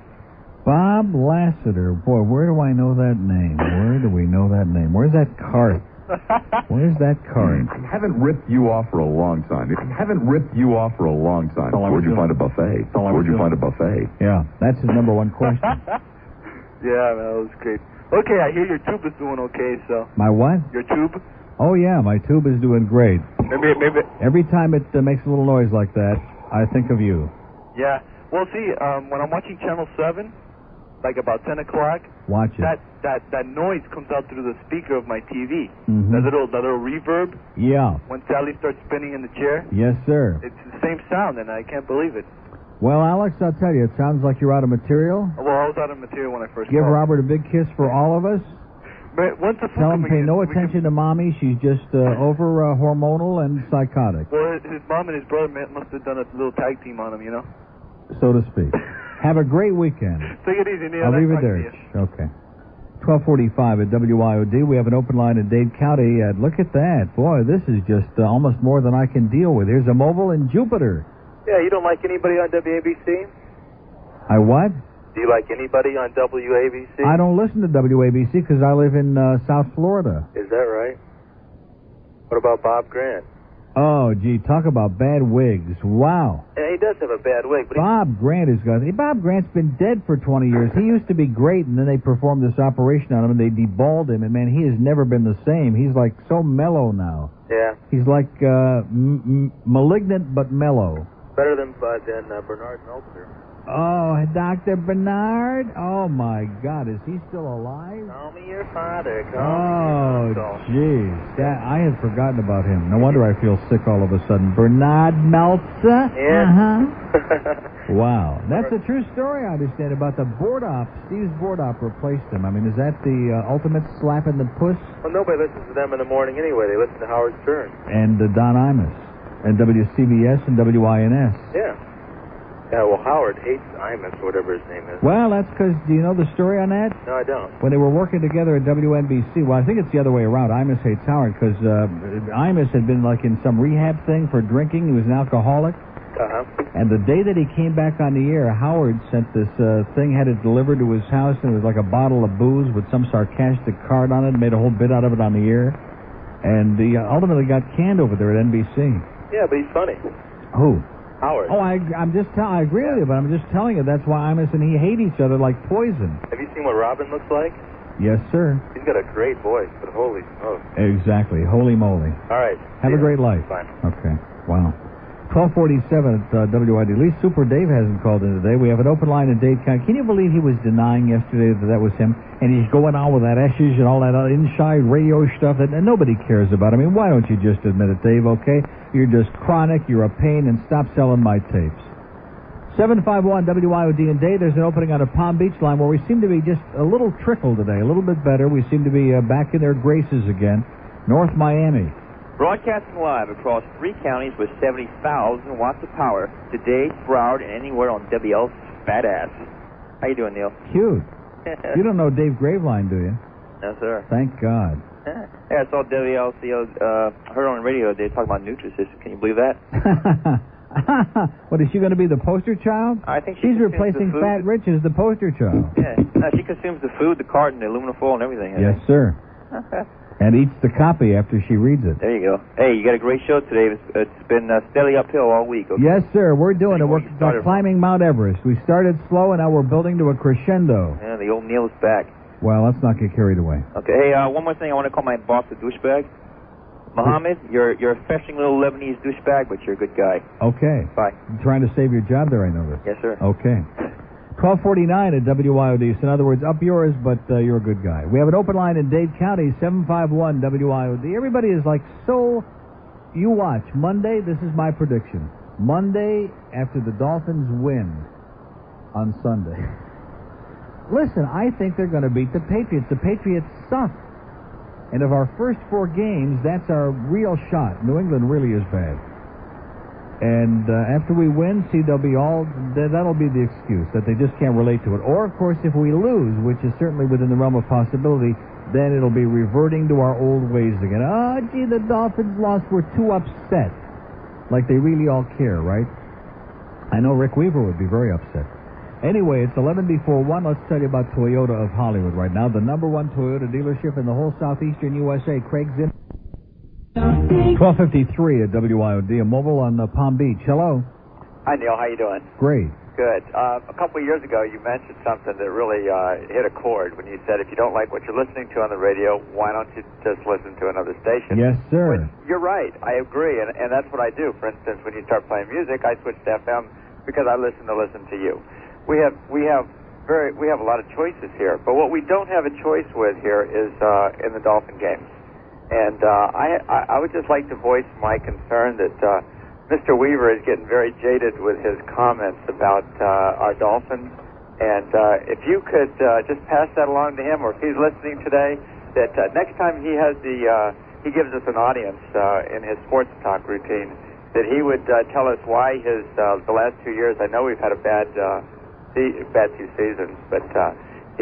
Bob Lassiter. Boy, where do I know that name? Where do we know that name? Where's that cart? Where's that cart? I haven't ripped you off for a long time. Where'd you find a buffet? Yeah, that's his number one question. Yeah, man, that was great. Okay, I hear your tube is doing okay, so. My what? Your tube? Oh, yeah, my tube is doing great. Maybe. Every time it makes a little noise like that, I think of you. Yeah. Well, see, when I'm watching Channel 7, like about 10 o'clock, watch it. That noise comes out through the speaker of my TV. Mm-hmm. That little reverb. Yeah. When Sally starts spinning in the chair. Yes, sir. It's the same sound, and I can't believe it. Well, Alex, I'll tell you, it sounds like you're out of material. Well, I was out of material when I first Give called. Robert a big kiss for all of us. But tell him pay no attention to Mommy. She's just over hormonal and psychotic. Well, his mom and his brother must have done a little tag team on him, you know? So to speak. Have a great weekend. Take it easy, Neil. I'll leave it there. Okay. 1245 at WIOD. We have an open line in Dade County. Look at that. Boy, this is just almost more than I can deal with. Here's a mobile in Jupiter. Yeah, you don't like anybody on WABC? I what? Do you like anybody on WABC? I don't listen to WABC because I live in South Florida. Is that right? What about Bob Grant? Oh, gee, talk about bad wigs. Wow. Yeah, he does have a bad wig. But Bob Grant's been dead for 20 years. He used to be great, and then they performed this operation on him, and they deballed him, and, man, he has never been the same. He's, like, so mellow now. Yeah. He's like malignant but mellow. Better than Bernard Meltzer. Oh, Dr. Bernard? Oh, my God. Is he still alive? Call me your father. Oh, jeez. I had forgotten about him. No wonder I feel sick all of a sudden. Bernard Meltzer? Yeah. Uh-huh. Wow. That's a true story, I understand, about the board op. Steve's board op replaced him. I mean, is that the ultimate slap in the puss? Well, nobody listens to them in the morning anyway. They listen to Howard Stern. And Don Imus. And WCBS and WINS. Yeah. Yeah, well, Howard hates Imus, whatever his name is. Well, that's because, do you know the story on that? No, I don't. When they were working together at WNBC, well, I think it's the other way around. Imus hates Howard because Imus had been like in some rehab thing for drinking. He was an alcoholic. Uh-huh. And the day that he came back on the air, Howard sent this thing, had it delivered to his house, and it was like a bottle of booze with some sarcastic card on it, and made a whole bit out of it on the air. And he ultimately got canned over there at NBC. Yeah, but he's funny. Who? Howard. Oh, I agree with you, but I'm just telling you, that's why Imus and he hate each other like poison. Have you seen what Robin looks like? Yes, sir. He's got a great voice, but holy smokes. Exactly. Holy moly. All right. Have a great life. Bye. Okay. Wow. 1247 at WID. At least Super Dave hasn't called in today. We have an open line in Dade County. Can you believe he was denying yesterday that was him? And he's going on with that Eshes and all that inside radio stuff that nobody cares about. I mean, why don't you just admit it, Dave, okay? You're just chronic, you're a pain, and stop selling my tapes. 751 WIOD in Dade. There's an opening on a Palm Beach line where we seem to be just a little trickle today, a little bit better. We seem to be back in their graces again. North Miami. Broadcasting live across 3 counties with 70,000 watts of power to Dade, Broward, and anywhere on WL's fat ass. How you doing, Neil? Cute. You don't know Dave Graveline, do you? No, sir. Thank God. Yeah, I saw WLCO, heard on the radio, they talking about Nutrisystem. Can you believe that? What, is she going to be the poster child? I think she's replacing Fat Rich as the poster child. Yeah, no, she consumes the food, the carton, the aluminum foil, and everything. Yes, sir. And eats the copy after she reads it. There you go. Hey, you got a great show today. It's been steadily uphill all week. Okay? Yes, sir. We're doing it. We're climbing Mount Everest. We started slow, and now we're building to a crescendo. Yeah, the old Neil's back. Well, let's not get carried away. Okay. Hey, one more thing. I want to call my boss a douchebag. Mohammed, you're a fetching little Lebanese douchebag, but you're a good guy. Okay. Bye. You're trying to save your job there, I noticed. Yes, sir. Okay. 1249 at WIOD. So in other words, up yours, but you're a good guy. We have an open line in Dade County, 751 WIOD. Everybody is like, so you watch. Monday, this is my prediction. Monday, after the Dolphins win on Sunday. Listen, I think they're going to beat the Patriots. The Patriots suck. And of our first 4 games, that's our real shot. New England really is bad. And after we win, see, that'll be the excuse, that they just can't relate to it. Or, of course, if we lose, which is certainly within the realm of possibility, then it'll be reverting to our old ways again. Oh, gee, the Dolphins lost. We're too upset. Like they really all care, right? I know Rick Weaver would be very upset. Anyway, it's 11 before 1. Let's tell you about Toyota of Hollywood right now. The #1 Toyota dealership in the whole southeastern USA. Craig's in. 1253 at WIOD, a mobile on Palm Beach. Hello. Hi, Neil. How you doing? Great. Good. A couple of years ago, you mentioned something that really hit a chord when you said if you don't like what you're listening to on the radio, why don't you just listen to another station? Yes, sir. Which, you're right. I agree, and that's what I do. For instance, when you start playing music, I switch to FM because I listen to you. We have a lot of choices here, but what we don't have a choice with here is in the Dolphin games. And I would just like to voice my concern that Mr. Weaver is getting very jaded with his comments about our Dolphins. And if you could just pass that along to him, or if he's listening today, that next time he has he gives us an audience in his sports talk routine, that he would tell us why the last 2 years, I know we've had a bad 2 seasons, but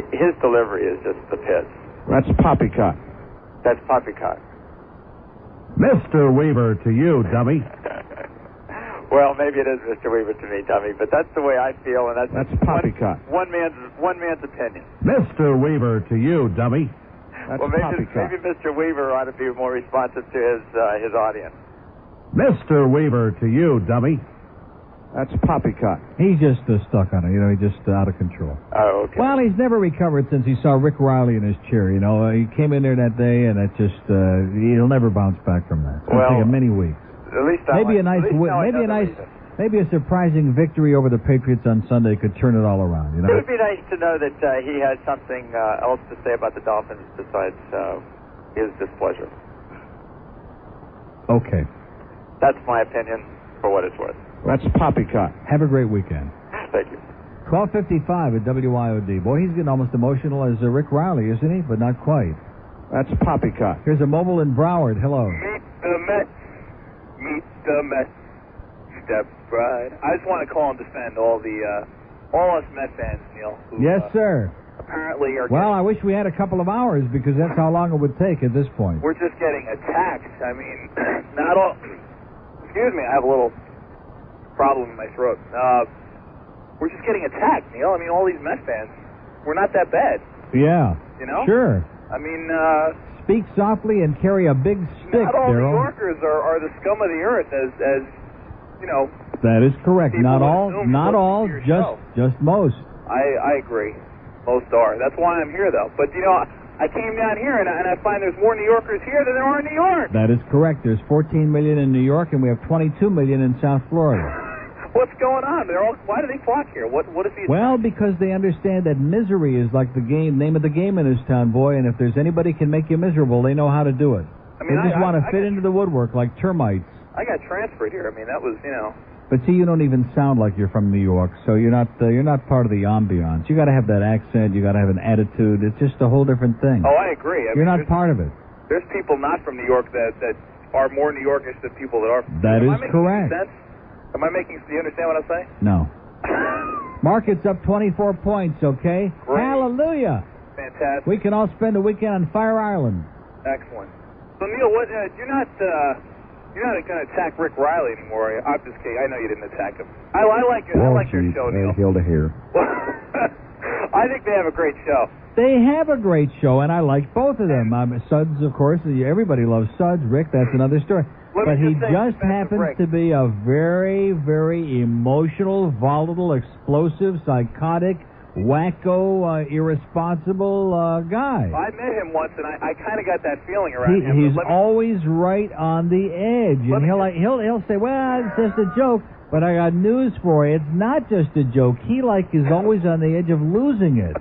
his delivery is just the pits. That's poppycock. That's poppycock. Mr. Weaver, to you, dummy. Well, maybe it is Mr. Weaver to me, dummy, but that's the way I feel, and that's poppycock. One man's opinion. Mr. Weaver, to you, dummy. That's well, maybe Mr. Weaver ought to be more responsive to his audience. Mr. Weaver, to you, dummy. That's poppycock. He's just stuck on it, he's just out of control. Oh, okay. Well, he's never recovered since he saw Rick Riley in his chair, He came in there that day, and it just, he'll never bounce back from that. It's going to take him many weeks. At least Maybe a surprising victory over the Patriots on Sunday could turn it all around, you It know? would be nice to know that he has something else to say about the Dolphins besides his displeasure. Okay. That's my opinion, for what it's worth. That's poppycock. Have a great weekend. Thank you. 12:55 at WIOD. Boy, he's getting almost emotional as Rick Riley, isn't he? But not quite. That's poppycock. Here's a mobile in Broward. Hello. Meet the Mets. Meet the Mets. Step right. I just want to call and defend all us Met fans, Neil. Who, Yes, sir. Apparently are. Well, I wish we had a couple of hours because that's how long it would take at this point. We're just getting attacked. I mean, not all. Excuse me, I have a little problem in my throat. We're just getting attacked, Neil. I mean, all these Met fans, we're not that bad. Yeah. You know? Sure. I mean, speak softly and carry a big stick, not all Daryl. New Yorkers are the scum of the earth, as you know. That is correct. People Not all. assume Not listen all. to your show. Just most. I agree. Most are. That's why I'm here, though. But, you know, I came down here, and I find there's more New Yorkers here than there are in New York. That is correct. There's 14 million in New York, and we have 22 million in South Florida. What's going on? Why do they flock here? What is the... Well, because they understand that misery is like the name of the game in this town, boy, and if there's anybody can make you miserable, they know how to do it. I mean, they just want to fit into the woodwork like termites. I got transferred here. I mean, that was, you know... But see, you don't even sound like you're from New York, so you're not part of the ambiance. You got to have that accent. You got to have an attitude. It's just a whole different thing. Oh, I agree. You're not part of it. There's people not from New York that are more New Yorkish than people that are from... That is Am I making correct. Sense? Am I making... Do you understand what I'm saying? No. Market's up 24 points, okay? Great. Hallelujah. Fantastic. We can all spend a weekend on Fire Island. Excellent. So, Neil, you're not going to attack Rick Riley anymore, are you? I'm just kidding. I know you didn't attack him. I like your show, Neil. Hail to hear. I think they have a great show. They have a great show, and I like both of them. Suds, of course, everybody loves Suds. Rick, that's another story. But he just happens to be a very, very emotional, volatile, explosive, psychotic, wacko, irresponsible guy. I met him once, and I kind of got that feeling around him. He's always right on the edge, and he'll say, "Well, it's just a joke." But I got news for you. It's not just a joke. He is always on the edge of losing it.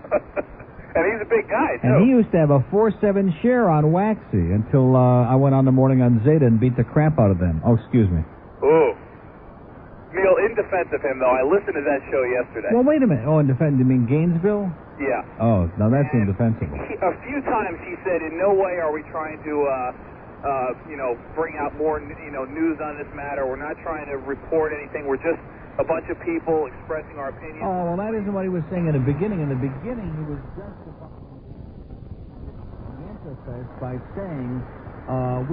And he's a big guy, too. And he used to have a 4.7 share on Waxy until I went on the morning on Zeta and beat the crap out of them. Oh, excuse me. Ooh. Neil, in defense of him, though, I listened to that show yesterday. Well, wait a minute. Oh, in defense, you mean Gainesville? Yeah. Oh, now that's indefensible. A few times he said, in no way are we trying to, bring out more, news on this matter. We're not trying to report anything. We're just a bunch of people expressing our opinions. Oh, well, that isn't what he was saying in the beginning. In the beginning, he was justifying the emphasis by saying,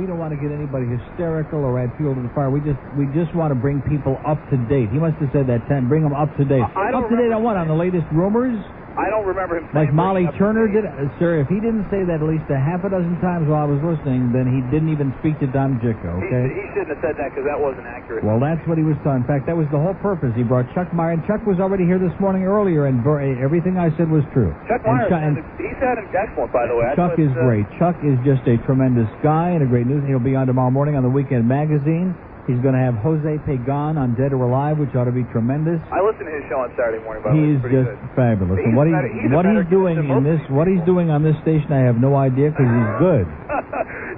we don't want to get anybody hysterical or add fuel to the fire. We just want to bring people up to date. He must have said that 10. Bring them up to date. Up to date on what? On the latest rumors? I don't remember him like saying Molly Turner did. Sir, if he didn't say that at least a half a dozen times while I was listening, then he didn't even speak to Dom Jicko, okay? He shouldn't have said that because that wasn't accurate. Well, that's what he was talking. In fact, that was the whole purpose. He brought Chuck Meyer, and Chuck was already here this morning earlier, and everything I said was true. Chuck Meyer, he sounded excellent, by the way. Chuck is great. Chuck is just a tremendous guy and a great news. He'll be on tomorrow morning on the Weekend Magazine. He's going to have Jose Pagan on Dead or Alive, which ought to be tremendous. I listened to his show on Saturday morning, by the way. He's just fabulous. And what he's doing on this station, I have no idea because he's good.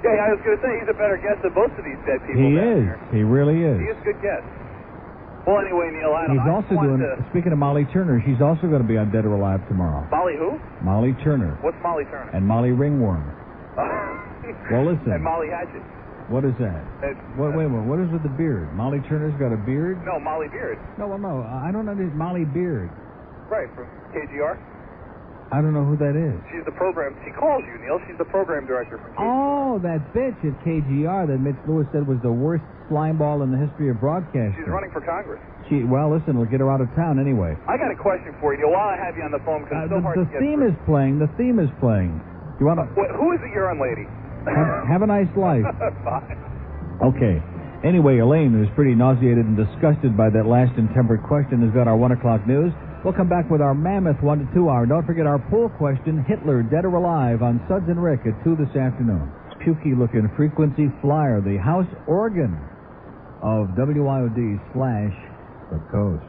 Yeah, I was going to say he's a better guest than most of these dead people. He is. He really is. He is a good guest. Well, anyway, Neil, He's also doing. Speaking of Molly Turner, she's also going to be on Dead or Alive tomorrow. Molly who? Molly Turner. What's Molly Turner? And Molly Ringworm. Well, listen. And Molly Hatchet. What is that? Wait a minute. What is with the beard? Molly Turner's got a beard? No, Molly Beard. No, I don't understand. Molly Beard. Right, from KGR. I don't know who that is. She's the program. She calls you, Neil. She's the program director from KGR. Oh, that bitch at KGR that Mitch Lewis said was the worst slime ball in the history of broadcasting. She's running for Congress. Well, listen, we'll get her out of town anyway. I got a question for you, Neil, while I have you on the phone, because it's so hard to get theme is playing. The theme is playing. You want to... Who is the urine lady? Have a nice life. Bye. Okay. Anyway, Elaine, who's pretty nauseated and disgusted by that last intemperate question, has got our 1 o'clock news. We'll come back with our mammoth 1 to 2 hour. Don't forget our poll question, Hitler, dead or alive, on Suds and Rick at 2 this afternoon. Pukey-looking frequency flyer, the house organ of WIOD / the coast.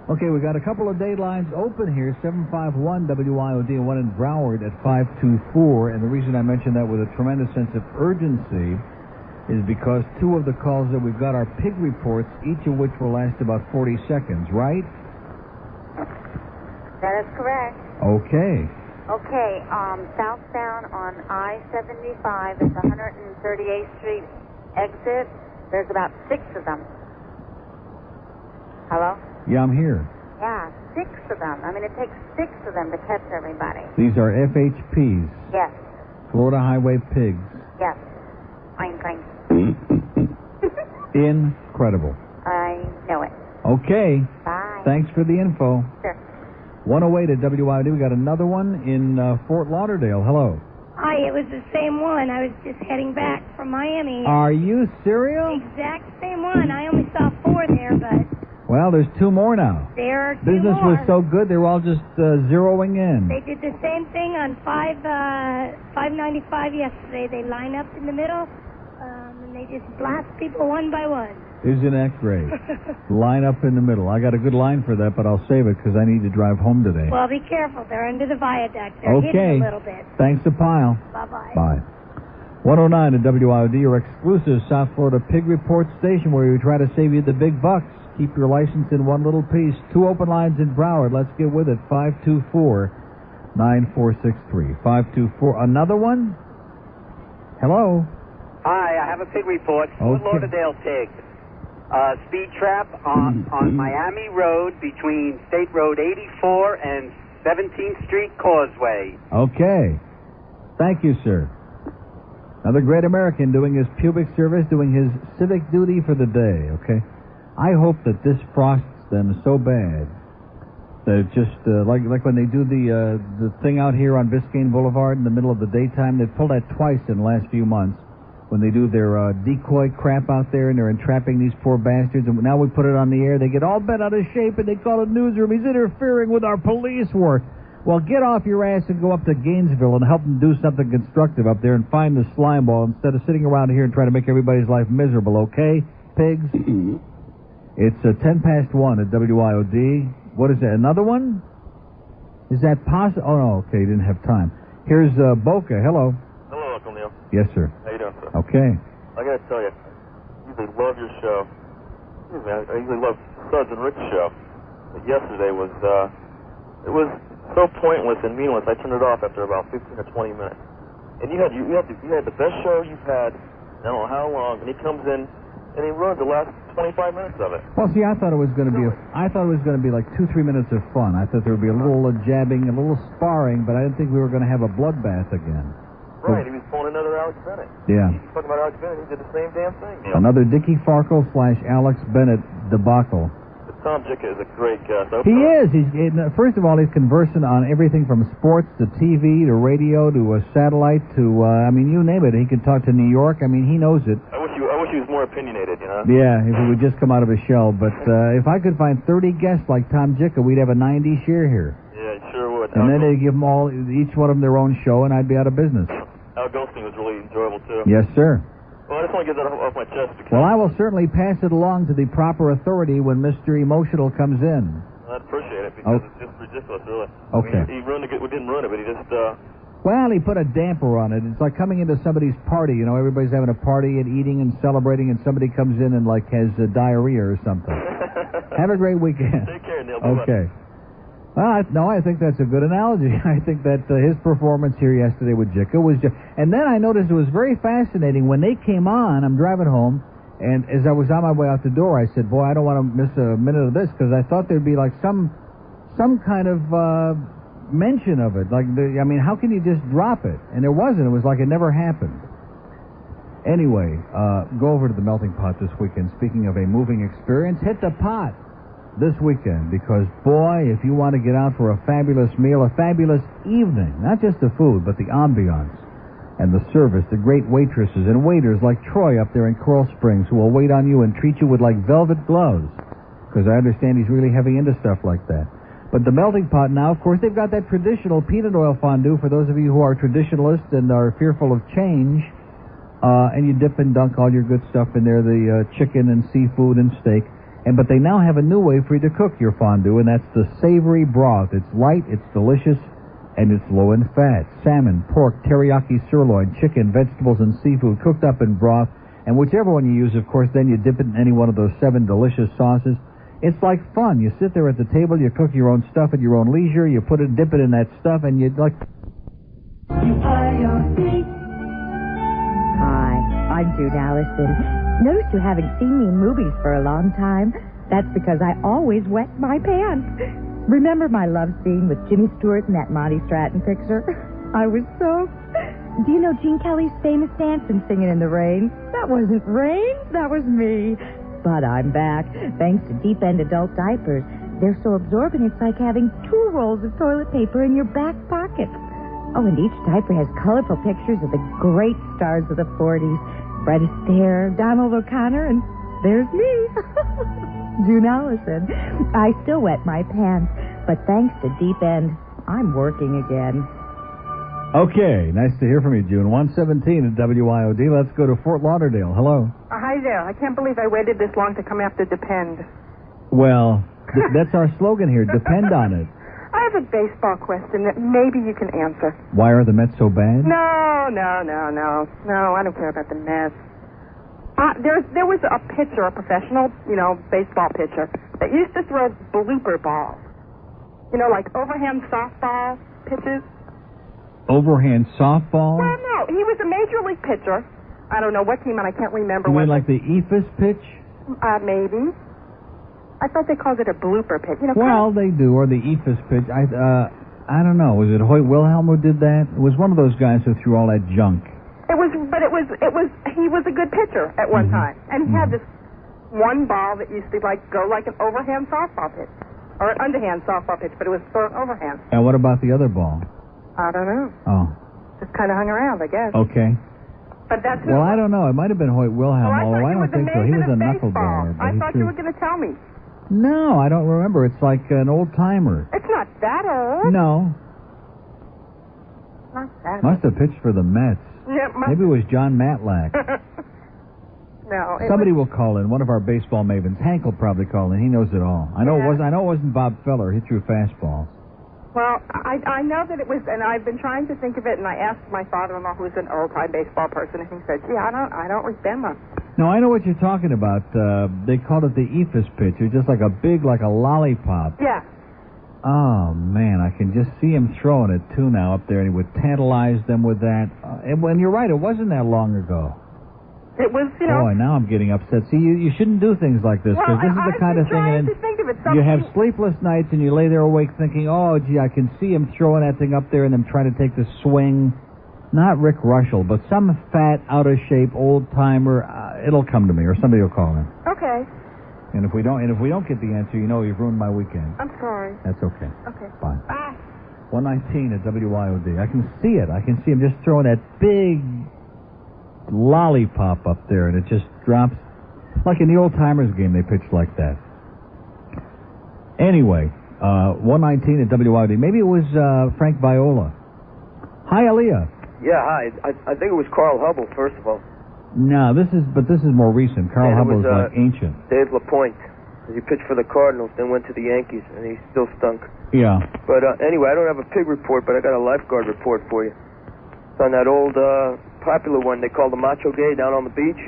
Okay, we got a couple of date lines open here, 751 WIOD and one in Broward at 524. And the reason I mention that with a tremendous sense of urgency is because two of the calls that we've got are pig reports, each of which will last about 40 seconds, right? That is correct. Okay. Okay, southbound on I-75 at the 138th Street exit, there's about 6 of them. Hello? Yeah, I'm here. Yeah, 6 of them. I mean, it takes 6 of them to catch everybody. These are FHPs. Yes, Florida Highway Pigs. yes. Clang, clang. Incredible. I know it. Okay. Bye. Thanks for the info. Sure. 108 at WIOD. We got another one in Fort Lauderdale. Hello. Hi, it was the same one. I was just heading back from Miami. Are you serious? Exact same one. I only saw 4 there, but Well, there's 2 more now. there are 2 Business more. was so good, they were all just zeroing in. They did the same thing on 595 yesterday. They line up in the middle, and they just blast people one by one. Isn't that great? Line up in the middle. I got a good line for that, but I'll save it because I need to drive home today. Well, be careful. They're under the viaduct. They're Okay. hidden a little bit. Thanks a pile. Bye-bye. Bye. 109 at WIOD, your exclusive South Florida Pig Report station where we try to save you the big bucks. Keep your license in one little piece. 2 open lines in Broward. Let's get with it. 524-9463. 524. Another one? Hello? Hi, I have a pig report. Fort Okay. Lauderdale pig. Speed trap on Miami Road between State Road 84 and 17th Street Causeway. Okay. Thank you, sir. Another great American doing his pubic service, doing his civic duty for the day, okay? I hope that this frosts them so bad that it just, like when they do the thing out here on Biscayne Boulevard in the middle of the daytime, they've pulled that twice in the last few months. When they do their decoy crap out there and they're entrapping these poor bastards, and now we put it on the air, they get all bent out of shape and they call it newsroom. He's interfering with our police work. Well, get off your ass and go up to Gainesville and help them do something constructive up there and find the slime ball instead of sitting around here and trying to make everybody's life miserable, okay, pigs? It's 1:10 at WIOD. What is that, another one? Is that possible? Oh, no, okay, didn't have time. Here's Boca. Hello. Hello, Uncle Neil. Yes, sir. How you doing, sir? Okay. I gotta tell you, I usually love your show. Excuse me, I usually love Suds and Rick's show. But yesterday was, it was so pointless and meaningless, I turned it off after about 15 or 20 minutes. And you had the best show you've had, I don't know how long, and he comes in and he ruined the last 25 minutes of it. Well, see, I thought it was going to be like 2-3 minutes of fun. I thought there would be a little jabbing, a little sparring, but I didn't think we were going to have a bloodbath again. Right, he was pulling another Alex Bennett. Yeah. He's talking about Alex Bennett, he did the same damn thing. You know? Another Dickie Farkle / Alex Bennett debacle. But Tom Jicka is a great guest. He is. First of all, he's conversant on everything from sports to TV to radio to satellite to, I mean, you name it. He can talk to New York. I mean, he knows it. I wish he was more opinionated, you know? Yeah, if he would just come out of his shell. But if I could find 30 guests like Tom Jicka, we'd have a 90 share here. Yeah, sure would. And then they'd give them all, each one of them their own show, and I'd be out of business. Al Goldstein was really enjoyable, too. Yes, sir. Well, I just want to get that off my chest. Because Well, I will certainly pass it along to the proper authority when Mr. Emotional comes in. I'd appreciate it because it's just ridiculous, really. Okay. I mean, he ruined it. We didn't ruin it, but he just, Well, he put a damper on it. It's like coming into somebody's party. You know, everybody's having a party and eating and celebrating, and somebody comes in and, like, has diarrhea or something. Have a great weekend. Take care, Neil. Okay. Well, I think that's a good analogy. I think that his performance here yesterday with Jicka was just... And then I noticed it was very fascinating. When they came on, I'm driving home, and as I was on my way out the door, I said, boy, I don't want to miss a minute of this, because I thought there'd be, like, some kind of mention of it. Like, I mean, how can you just drop it? And there wasn't. It was like it never happened. Anyway, go over to the Melting Pot this weekend. Speaking of a moving experience, hit the pot this weekend, because, boy, if you want to get out for a fabulous meal, a fabulous evening, not just the food, but the ambiance and the service, the great waitresses and waiters like Troy up there in Coral Springs who will wait on you and treat you with, like, velvet gloves, because I understand he's really heavy into stuff like that. But the Melting Pot now, of course, they've got that traditional peanut oil fondue for those of you who are traditionalists and are fearful of change, and you dip and dunk all your good stuff in there, the chicken and seafood and steak. But they now have a new way for you to cook your fondue, and that's the savory broth. It's light, it's delicious, and it's low in fat. Salmon, pork, teriyaki sirloin, chicken, vegetables, and seafood cooked up in broth. And whichever one you use, of course, then you dip it in any one of those 7 delicious sauces. It's like fun. You sit there at the table, you cook your own stuff at your own leisure, you dip it in that stuff, and you like... Hi, I'm June Allison. Noticed you haven't seen me in movies for a long time. That's because I always wet my pants. Remember my love scene with Jimmy Stewart in that Monty Stratton picture? I was so... Do you know Gene Kelly's famous dance and Singing in the Rain? That wasn't rain, that was me. But I'm back, thanks to Deep End adult diapers. They're so absorbent, it's like having 2 rolls of toilet paper in your back pocket. Oh, and each diaper has colorful pictures of the great stars of the 40s. Fred Astaire, Donald O'Connor, and there's me. June Allison. I still wet my pants, but thanks to Deep End, I'm working again. Okay, nice to hear from you, June. 117 at WIOD. Let's go to Fort Lauderdale. Hello. Hi there. I can't believe I waited this long to come after Depend. Well, that's our slogan here. Depend on it. I have a baseball question that maybe you can answer. Why are the Mets so bad? No, I don't care about the Mets. There was a pitcher, a professional, baseball pitcher, that used to throw blooper balls. Like overhand softball pitches. Overhand softball? Well, no. He was a major league pitcher. I don't know what team, and I can't remember. You mean like the eephus pitch? Maybe. I thought they called it a blooper pitch. Well, they do, or the eephus pitch. I don't know. Was it Hoyt Wilhelm who did that? It was one of those guys who threw all that junk. He was a good pitcher at one time, and he had this one ball that used to go like an overhand softball pitch, or an underhand softball pitch, but it was thrown overhand. And what about the other ball? I don't know. Oh. Just kind of hung around, I guess. Okay. But that's well, I don't know. It might have been Hoyt Wilhelm, although I don't think so. He was a knuckleballer. I thought you were going to tell me. No, I don't remember. It's like an old-timer. It's not that old. No. Not that Must have pitched for the Mets. Yeah, Maybe it was John Matlack. No. Somebody will call in. One of our baseball mavens. Hank will probably call in. He knows it all. I know it wasn't Bob Feller. He threw fastballs. Well, I know that it was, and I've been trying to think of it, and I asked my father-in-law, who's an old-time baseball person, and he said, gee, I don't remember. No, I know what you're talking about. They called it the eephus pitch. It's just like a lollipop. Yeah. Oh, man, I can just see him throwing it, too, now up there, and he would tantalize them with that. And you're right, it wasn't that long ago. It was, Boy, now I'm getting upset. See, you shouldn't do things like this, because this is the kind of thing, and you have sleepless nights, and you lay there awake thinking, oh, gee, I can see him throwing that thing up there, and them trying to take the swing. Not Rick Russell, but some fat, out-of-shape, old-timer. It'll come to me, or somebody will call in. Okay. And if we don't get the answer, you've ruined my weekend. I'm sorry. That's okay. Okay. Bye. Bye. 119 at WIOD. I can see it. I can see him just throwing that big lollipop up there, and it just drops. Like in the old-timers game, they pitched like that. Anyway, 119 at WIOD. Maybe it was Frank Viola. Hi, Aaliyah. Yeah, hi. I think it was Carl Hubble, first of all. No, this is more recent. Carl Hubble is like ancient. Dave LaPointe. He pitched for the Cardinals, then went to the Yankees, and he still stunk. Yeah. But anyway, I don't have a pig report, but I got a lifeguard report for you. It's on that old popular one they call the Macho Gay down on the beach.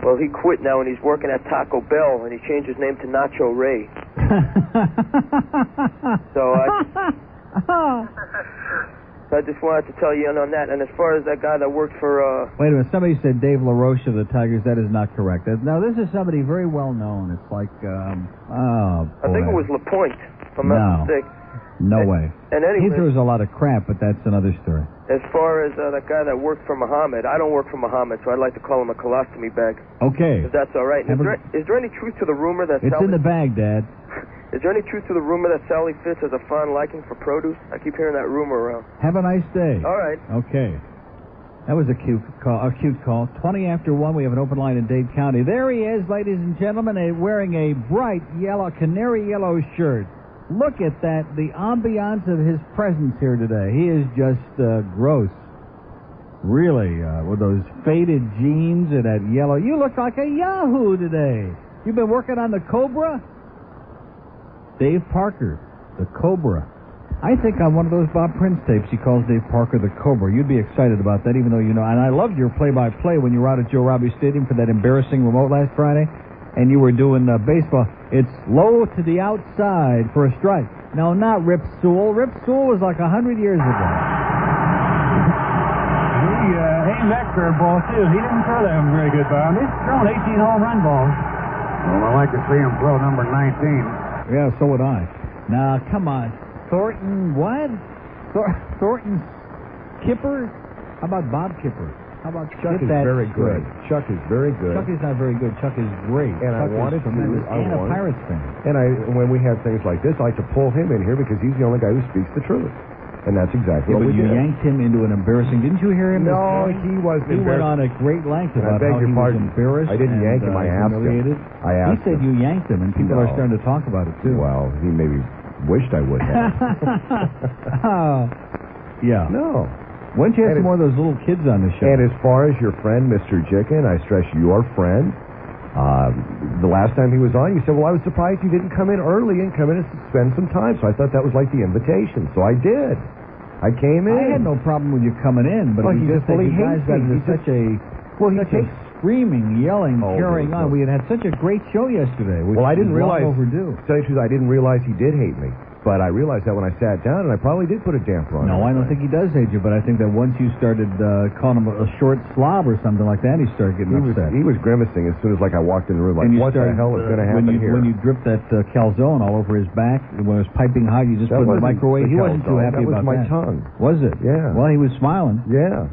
Well, he quit now, and he's working at Taco Bell, and he changed his name to Nacho Ray. So I just wanted to tell you in on that. And as far as that guy that worked for... Wait a minute. Somebody said Dave LaRoche of the Tigers. That is not correct. Now, this is somebody very well known. It's like... oh, boy. I think it was LaPointe, if I'm not mistaken. No way. And anyway, he throws a lot of crap, but that's another story. As far as that guy that worked for Muhammad, I don't work for Muhammad, so I'd like to call him a colostomy bag. Okay. If that's all right. Is there any truth to the rumor that... It's in the bag, Dad. Is there any truth to the rumor that Sally Fitz has a fond liking for produce? I keep hearing that rumor around. Have a nice day. All right. Okay. That was a cute call. 20 after 1, we have an open line in Dade County. There he is, ladies and gentlemen, wearing a bright yellow, canary yellow shirt. Look at that, the ambiance of his presence here today. He is just gross. Really, with those faded jeans and that yellow. You look like a Yahoo today. You've been working on the Cobra? Dave Parker, the Cobra. I think on one of those Bob Prince tapes he calls Dave Parker the Cobra. You'd be excited about that, even though you know. And I loved your play-by-play when you were out at Joe Robbie Stadium for that embarrassing remote last Friday, and you were doing baseball. It's low to the outside for a strike. No, not Rip Sewell. Rip Sewell was like 100 years ago. He met curveball, too. He didn't throw that one very good, Bob. He's thrown 18 home run balls. Well, I like to see him throw number 19. Yeah, so would I. Now, come on. Thornton, what? Thornton Kipper? How about Bob Kipper? How about Chuck is very good. Chuck is very good. Chuck is not very good. Chuck is great. And Chuck I wanted is tremendous. And a Pirates fan. And when we have things like this, I like to pull him in here because he's the only guy who speaks the truth. And that's exactly what we you did. yanked him into an embarrassing... Didn't you hear him? No, he wasn't He went embarrassed. on at great length And about how he was embarrassed. I didn't yank him. I asked him. I asked him. He said you yanked him, and people are starting to talk about it, too. Well, he maybe wished I would have. Yeah. No. Why don't you have some more of those little kids on the show? And as far as your friend, Mr. Jicken, I stress your friend. The last time he was on, you said, well, I was surprised you didn't come in early and come in and spend some time. So I thought that was like the invitation. So I did. I came in. I had no problem with you coming in, but well, he just said you guys got into such a screaming, yelling, carrying on. We had such a great show yesterday. Which I didn't realize. Overdue. To tell you the truth, I didn't realize he did hate me. But I realized that when I sat down, and I probably did put a damper on him. No, I don't think he does hate you, but I think that once you started calling him a short slob or something like that, he started getting upset. He was grimacing as soon as I walked in the room, like, what the hell is going to happen here? When you dripped that calzone all over his back, when it was piping hot, you just put it in the microwave. He wasn't too happy about that. That was my tongue. Was it? Yeah. Well, he was smiling. Yeah.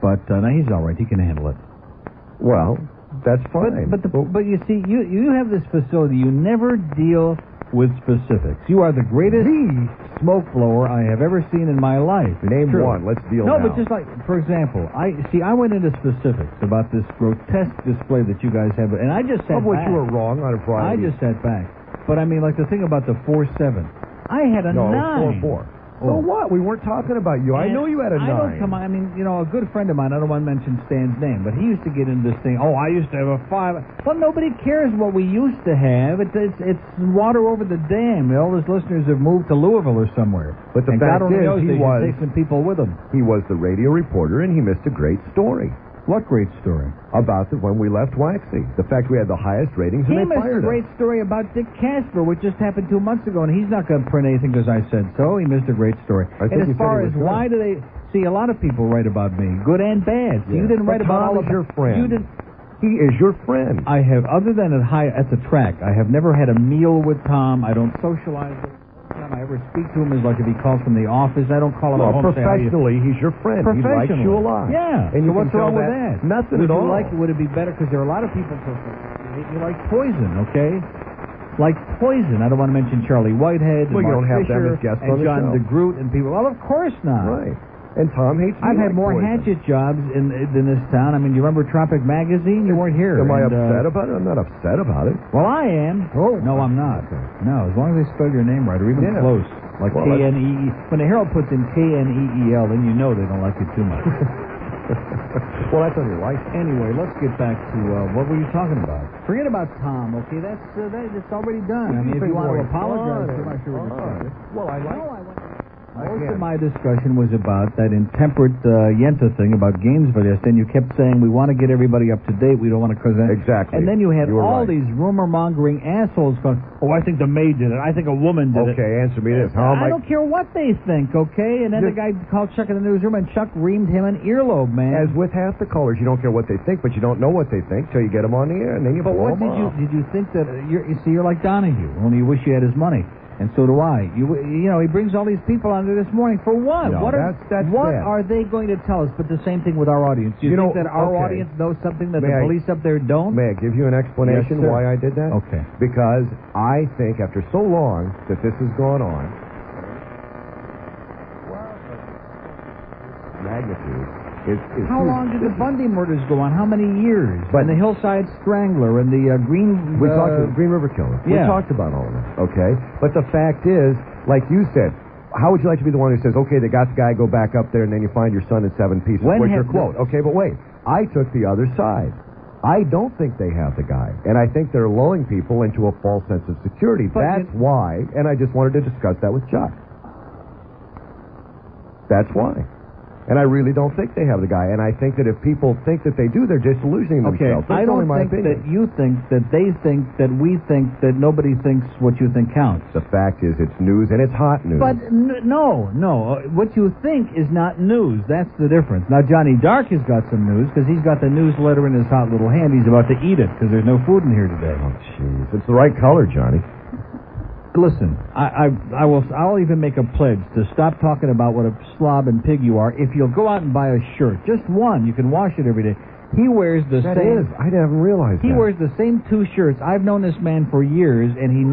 But now he's all right. He can handle it. Well, that's fine. But you see, you have this facility. You never deal with specifics. You are the greatest smoke blower I have ever seen in my life. Name one. Let's deal now. No, but just like, for example, I went into specifics about this grotesque display that you guys have, and I just sat back. Of which you were wrong on a Friday. I just sat back. But I mean, like the thing about the 4.7. I had a 9. No, 4.4. So what? We weren't talking about you. I know you had a 9. I don't come on. I mean, a good friend of mine, I don't want to mention Stan's name, but he used to get into this thing, I used to have a 5. Well, nobody cares what we used to have. It's water over the dam. All his listeners have moved to Louisville or somewhere. But the fact is, he was take some people with him. He was the radio reporter, and he missed a great story. What great story? About when we left Waxy. The fact we had the highest ratings, and they fired us. He missed a great story about Dick Casper, which just happened 2 months ago, and he's not going to print anything because I said so. He missed a great story. And as far as why do they... See, a lot of people write about me, good and bad. So you didn't write about all of your friend. You didn't... He is your friend. I have, other than at the track, I have never had a meal with Tom. I don't socialize with him. Time I ever speak to him is like if he calls from the office. I don't call him at home. Professionally, he's your friend. He likes you a lot. Yeah. And so what's wrong with that? Nothing at all. Would it be better? Because there are a lot of people you like poison, okay? Like poison. I don't want to mention Charlie Whitehead and you don't have Fisher them as guests and on the John show. DeGroot and people. Well, of course not. Right. And Tom hates me. I've had more poison. hatchet jobs in this town. I mean, do you remember Tropic Magazine? You weren't here. Am I upset about it? I'm not upset about it. Well, I am. Oh. No, I'm not. No, as long as they spell your name right, or even close. Like K-N-E-E. When the Herald puts in K-N-E-E-L, then you know they don't like you too much. Well, that's on your license. Anyway, let's get back to what were you talking about? Forget about Tom, okay? That's already done. I mean, if you want to apologize, I'm not sure what you're saying. Well, Most of my discussion was about that intemperate Yenta thing about Gainesville yesterday, and you kept saying we want to get everybody up to date. We don't want to cause that. Exactly. And then you had all these rumor-mongering assholes going, I think the maid did it. I think a woman did it. Okay, answer me this. I don't care what they think, okay? And then the guy called Chuck in the newsroom, and Chuck reamed him an earlobe, man. As with half the callers, you don't care what they think, but you don't know what they think till you get them on the air, and then you blow them off. Did you think that, you're like Donahue, only you wish you had his money. And so do I. You know, he brings all these people on there this morning. For what? No, what are they going to tell us? But the same thing with our audience. Do you think that our audience knows something that the police up there don't? May I give you an explanation why I did that? Okay. Because I think after so long that this has gone on, magnitude is how long did the Bundy murders go on? How many years? And the Hillside Strangler and the Green... We talked about the Green River Killer. Yeah. We talked about all of this, okay? But the fact is, like you said, how would you like to be the one who says, okay, they got the guy, go back up there, and then you find your son in 7 pieces? What's your quote? Okay, but wait. I took the other side. I don't think they have the guy, and I think they're lulling people into a false sense of security. That's why, and I just wanted to discuss that with Chuck. That's why. And I really don't think they have the guy, and I think that if people think that they do, they're disillusioning themselves. That's I don't think that you think that they think that we think that nobody thinks what you think counts. The fact is, it's news, and it's hot news. But no. What you think is not news. That's the difference. Now, Johnny Dark has got some news because he's got the newsletter in his hot little hand. He's about to eat it because there's no food in here today. Oh, jeez. It's the right color, Johnny. Listen, I'll even make a pledge to stop talking about what a slob and pig you are if you'll go out and buy a shirt. Just one. You can wash it every day. He wears the same... That is. I haven't realized He wears the same 2 shirts. I've known this man for years, and he...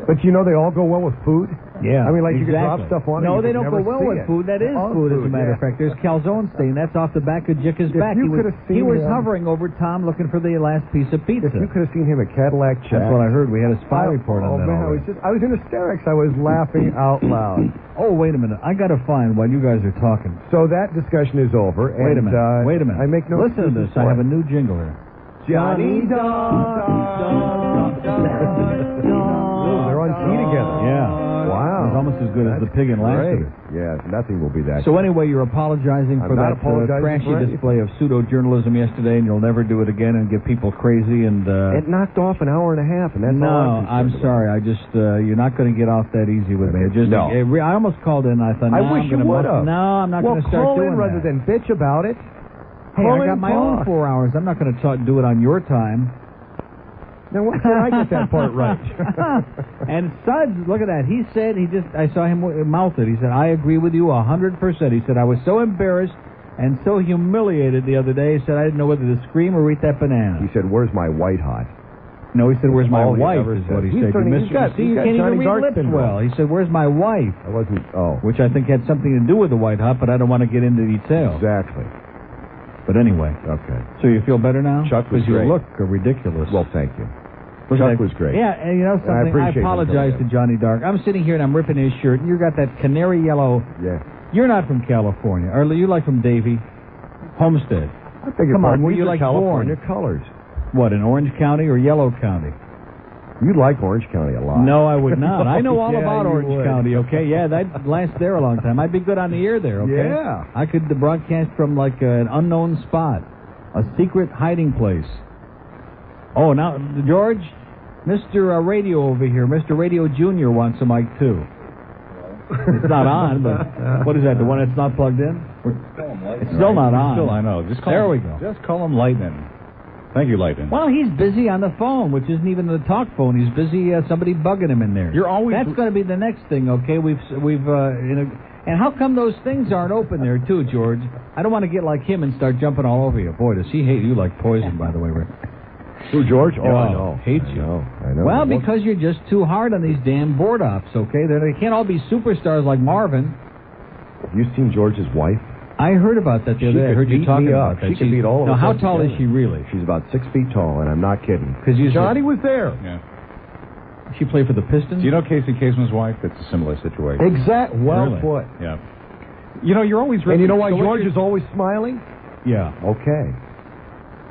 But you know they all go well with food? Yeah, I mean, like exactly. you can drop stuff on it. No, they don't go never well see with it. food. That is food, as a matter of fact. There's calzone stain. That's off the back of Jicka's back. You could have seen he was him. hovering over Tom looking for the last piece of pizza. If you could have seen him at Cadillac Chat. That's what I heard. We had a spy report on that man, already. I was in hysterics. I was laughing out loud. Oh, wait a minute. I got to find while you guys are talking. So that discussion is over. Wait a minute. Wait a minute. I make no Listen to this. I have a new jingle here. Johnny Dog. They're on key together. Yeah. Wow. It's almost as good as the pig and Lassiter. Yeah, nothing will be that So good. anyway, you're apologizing for that trashy display of pseudo-journalism yesterday, and you'll never do it again and get people crazy. And it knocked off an hour and a half, and that's all no, I'm sorry. I just you're not going to get off that easy with me. No. I almost called in. And I thought, I wish you would have. No, I'm not going to start doing in rather that. than bitch about it. Hey, I got my own 4 hours. I'm not going to do it on your time. Now, why can't I get that part right? And Suds, look at that. He said, I saw him mouth it. He said, I agree with you 100%. He said, I was so embarrassed and so humiliated the other day. He said, I didn't know whether to scream or eat that banana. He said, where's my white hot? No, he said, where's my All he wife, ever is said. what he He's said. turning- You he's got- see, you he's got can't even Johnny read Dark lips syndrome. well. He said, where's my wife? I wasn't, Which I think had something to do with the white hot, but I don't want to get into detail. Exactly. But anyway. Okay. So you feel better now? Chuck was Because you great. look ridiculous. Well, thank you. Look Chuck at that. was great. Yeah, and you know And I something? I appreciate him apologize doing to Johnny Dark. I'm sitting here and I'm ripping his shirt, and you got that canary yellow. Yeah. You're not from California. Or you like from Davie? Homestead. I beg your Come on, pardon. where These you are like California born? colors. What, in Orange County or Yellow County? You like Orange County a lot. No, I would not. I know all Yeah, about you Orange would. County, okay? Yeah, that'd last there a long time. I'd be good on the air there, okay? Yeah. I could broadcast from like an unknown spot, a secret hiding place. Oh, now, George, Mr. Radio over here, Mr. Radio Jr. wants a mic too. It's not on, but what is that, the one that's not plugged in? It's still not on. Still, I know. Just call There him, we go. Just call him Lightning. Thank you, Lightning. Well, he's busy on the phone, which isn't even the talk phone. He's busy somebody bugging him in there. You're always... That's going to be the next thing, okay? And how come those things aren't open there, too, George? I don't want to get like him and start jumping all over you. Boy, does he hate you like poison, by the way, Rick. Who, George? Oh, I Oh, know. hates you. I know. Well, because you're just too hard on these damn board ops, okay? They can't all be superstars like Marvin. Have you seen George's wife? I heard about that the other day. I heard you talking about that. She can beat all of Now, us how up tall is together. she really? She's about 6 feet tall, and I'm not kidding. Because Johnny was there. Yeah. She played for the Pistons? Do you know Casey Kaseman's wife? It's a similar situation. Exact. Well Really? put. Yeah. You know, you're always... And you know why so what George you're- is always smiling? Yeah. Okay.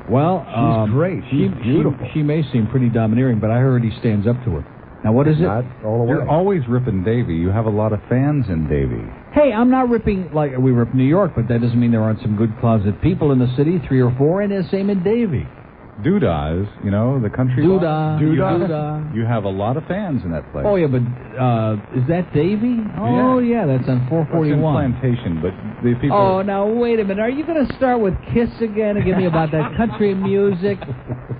Well, She's great. She's beautiful. She may seem pretty domineering, but I heard he stands up to her. Now, what is it? Not all the way. You're always ripping Davie. You have a lot of fans in Davie. Hey, I'm not ripping like we rip New York, but that doesn't mean there aren't some good closet people in the city, 3 or 4, and the same in Davie. Doodahs, you know, the country... Doodah. You have a lot of fans in that place. Oh, yeah, but is that Davie? Oh, yeah, that's on Well, it's in 441. Plantation, but the people... Oh, now, wait a minute. Are you going to start with Kiss again and give me about that country music?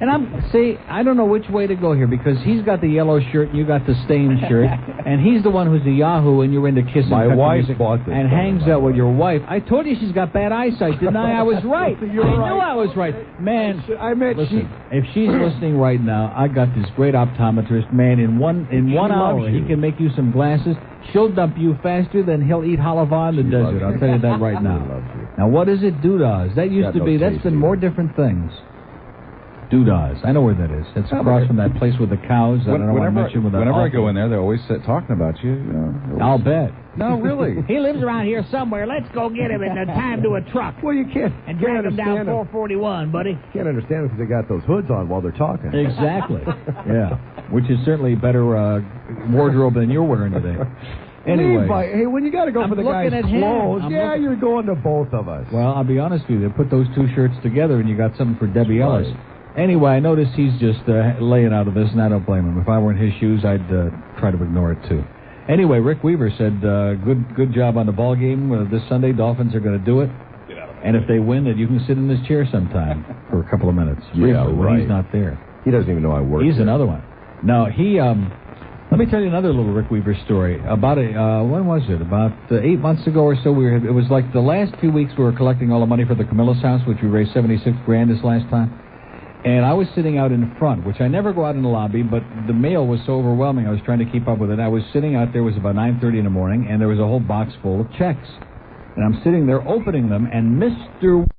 And I don't know which way to go here, because he's got the yellow shirt and you got the stained shirt, and he's the one who's a Yahoo and you're into Kiss and My country wife music bought this and for me, hangs by out the with way. your wife. I told you she's got bad eyesight, didn't I? I was right. I knew I was right. Man, listen, if she's listening right now, I got this great optometrist. Man, in one hour, loves you. he can make you some glasses. She'll dump you faster than he'll eat halava in the desert. I'll tell you that right now. She loves you. Now, what is it, doodahs? That used Got to no be, that's taste been either. more different things. Dooda's. I know where that is. It's across from that place with the cows. I don't know what I mentioned with that. Whenever I go in there, they always talking about you. I'll bet. No, really. He lives around here somewhere. Let's go get him and tie him to a truck. Well, you can't. And drag him down 441, buddy. Can't understand because they got those hoods on while they're talking. Exactly. Yeah. Which is certainly better wardrobe than you're wearing today. Anyway. Hey, when you got to go for the guy's clothes, you're going to both of us. Well, I'll be honest with you. They put those two shirts together and you got something for Debbie Ellis. Anyway, I noticed he's just laying out of this, and I don't blame him. If I were in his shoes, I'd try to ignore it, too. Anyway, Rick Weaver said, good job on the ball game this Sunday. Dolphins are going to do it. And if they win, that you can sit in this chair sometime for a couple of minutes. Yeah, briefly, when he's not there. He doesn't even know I work. He's another one. No, he... let me tell you another little Rick Weaver story. About when was it? About 8 months ago or so. It was like the last few weeks we were collecting all the money for the Camilla's house, which we raised $76,000 this last time. And I was sitting out in front, which I never go out in the lobby, but the mail was so overwhelming I was trying to keep up with it. I was sitting out there, it was about 9:30 in the morning, and there was a whole box full of checks. And I'm sitting there opening them, and Mr.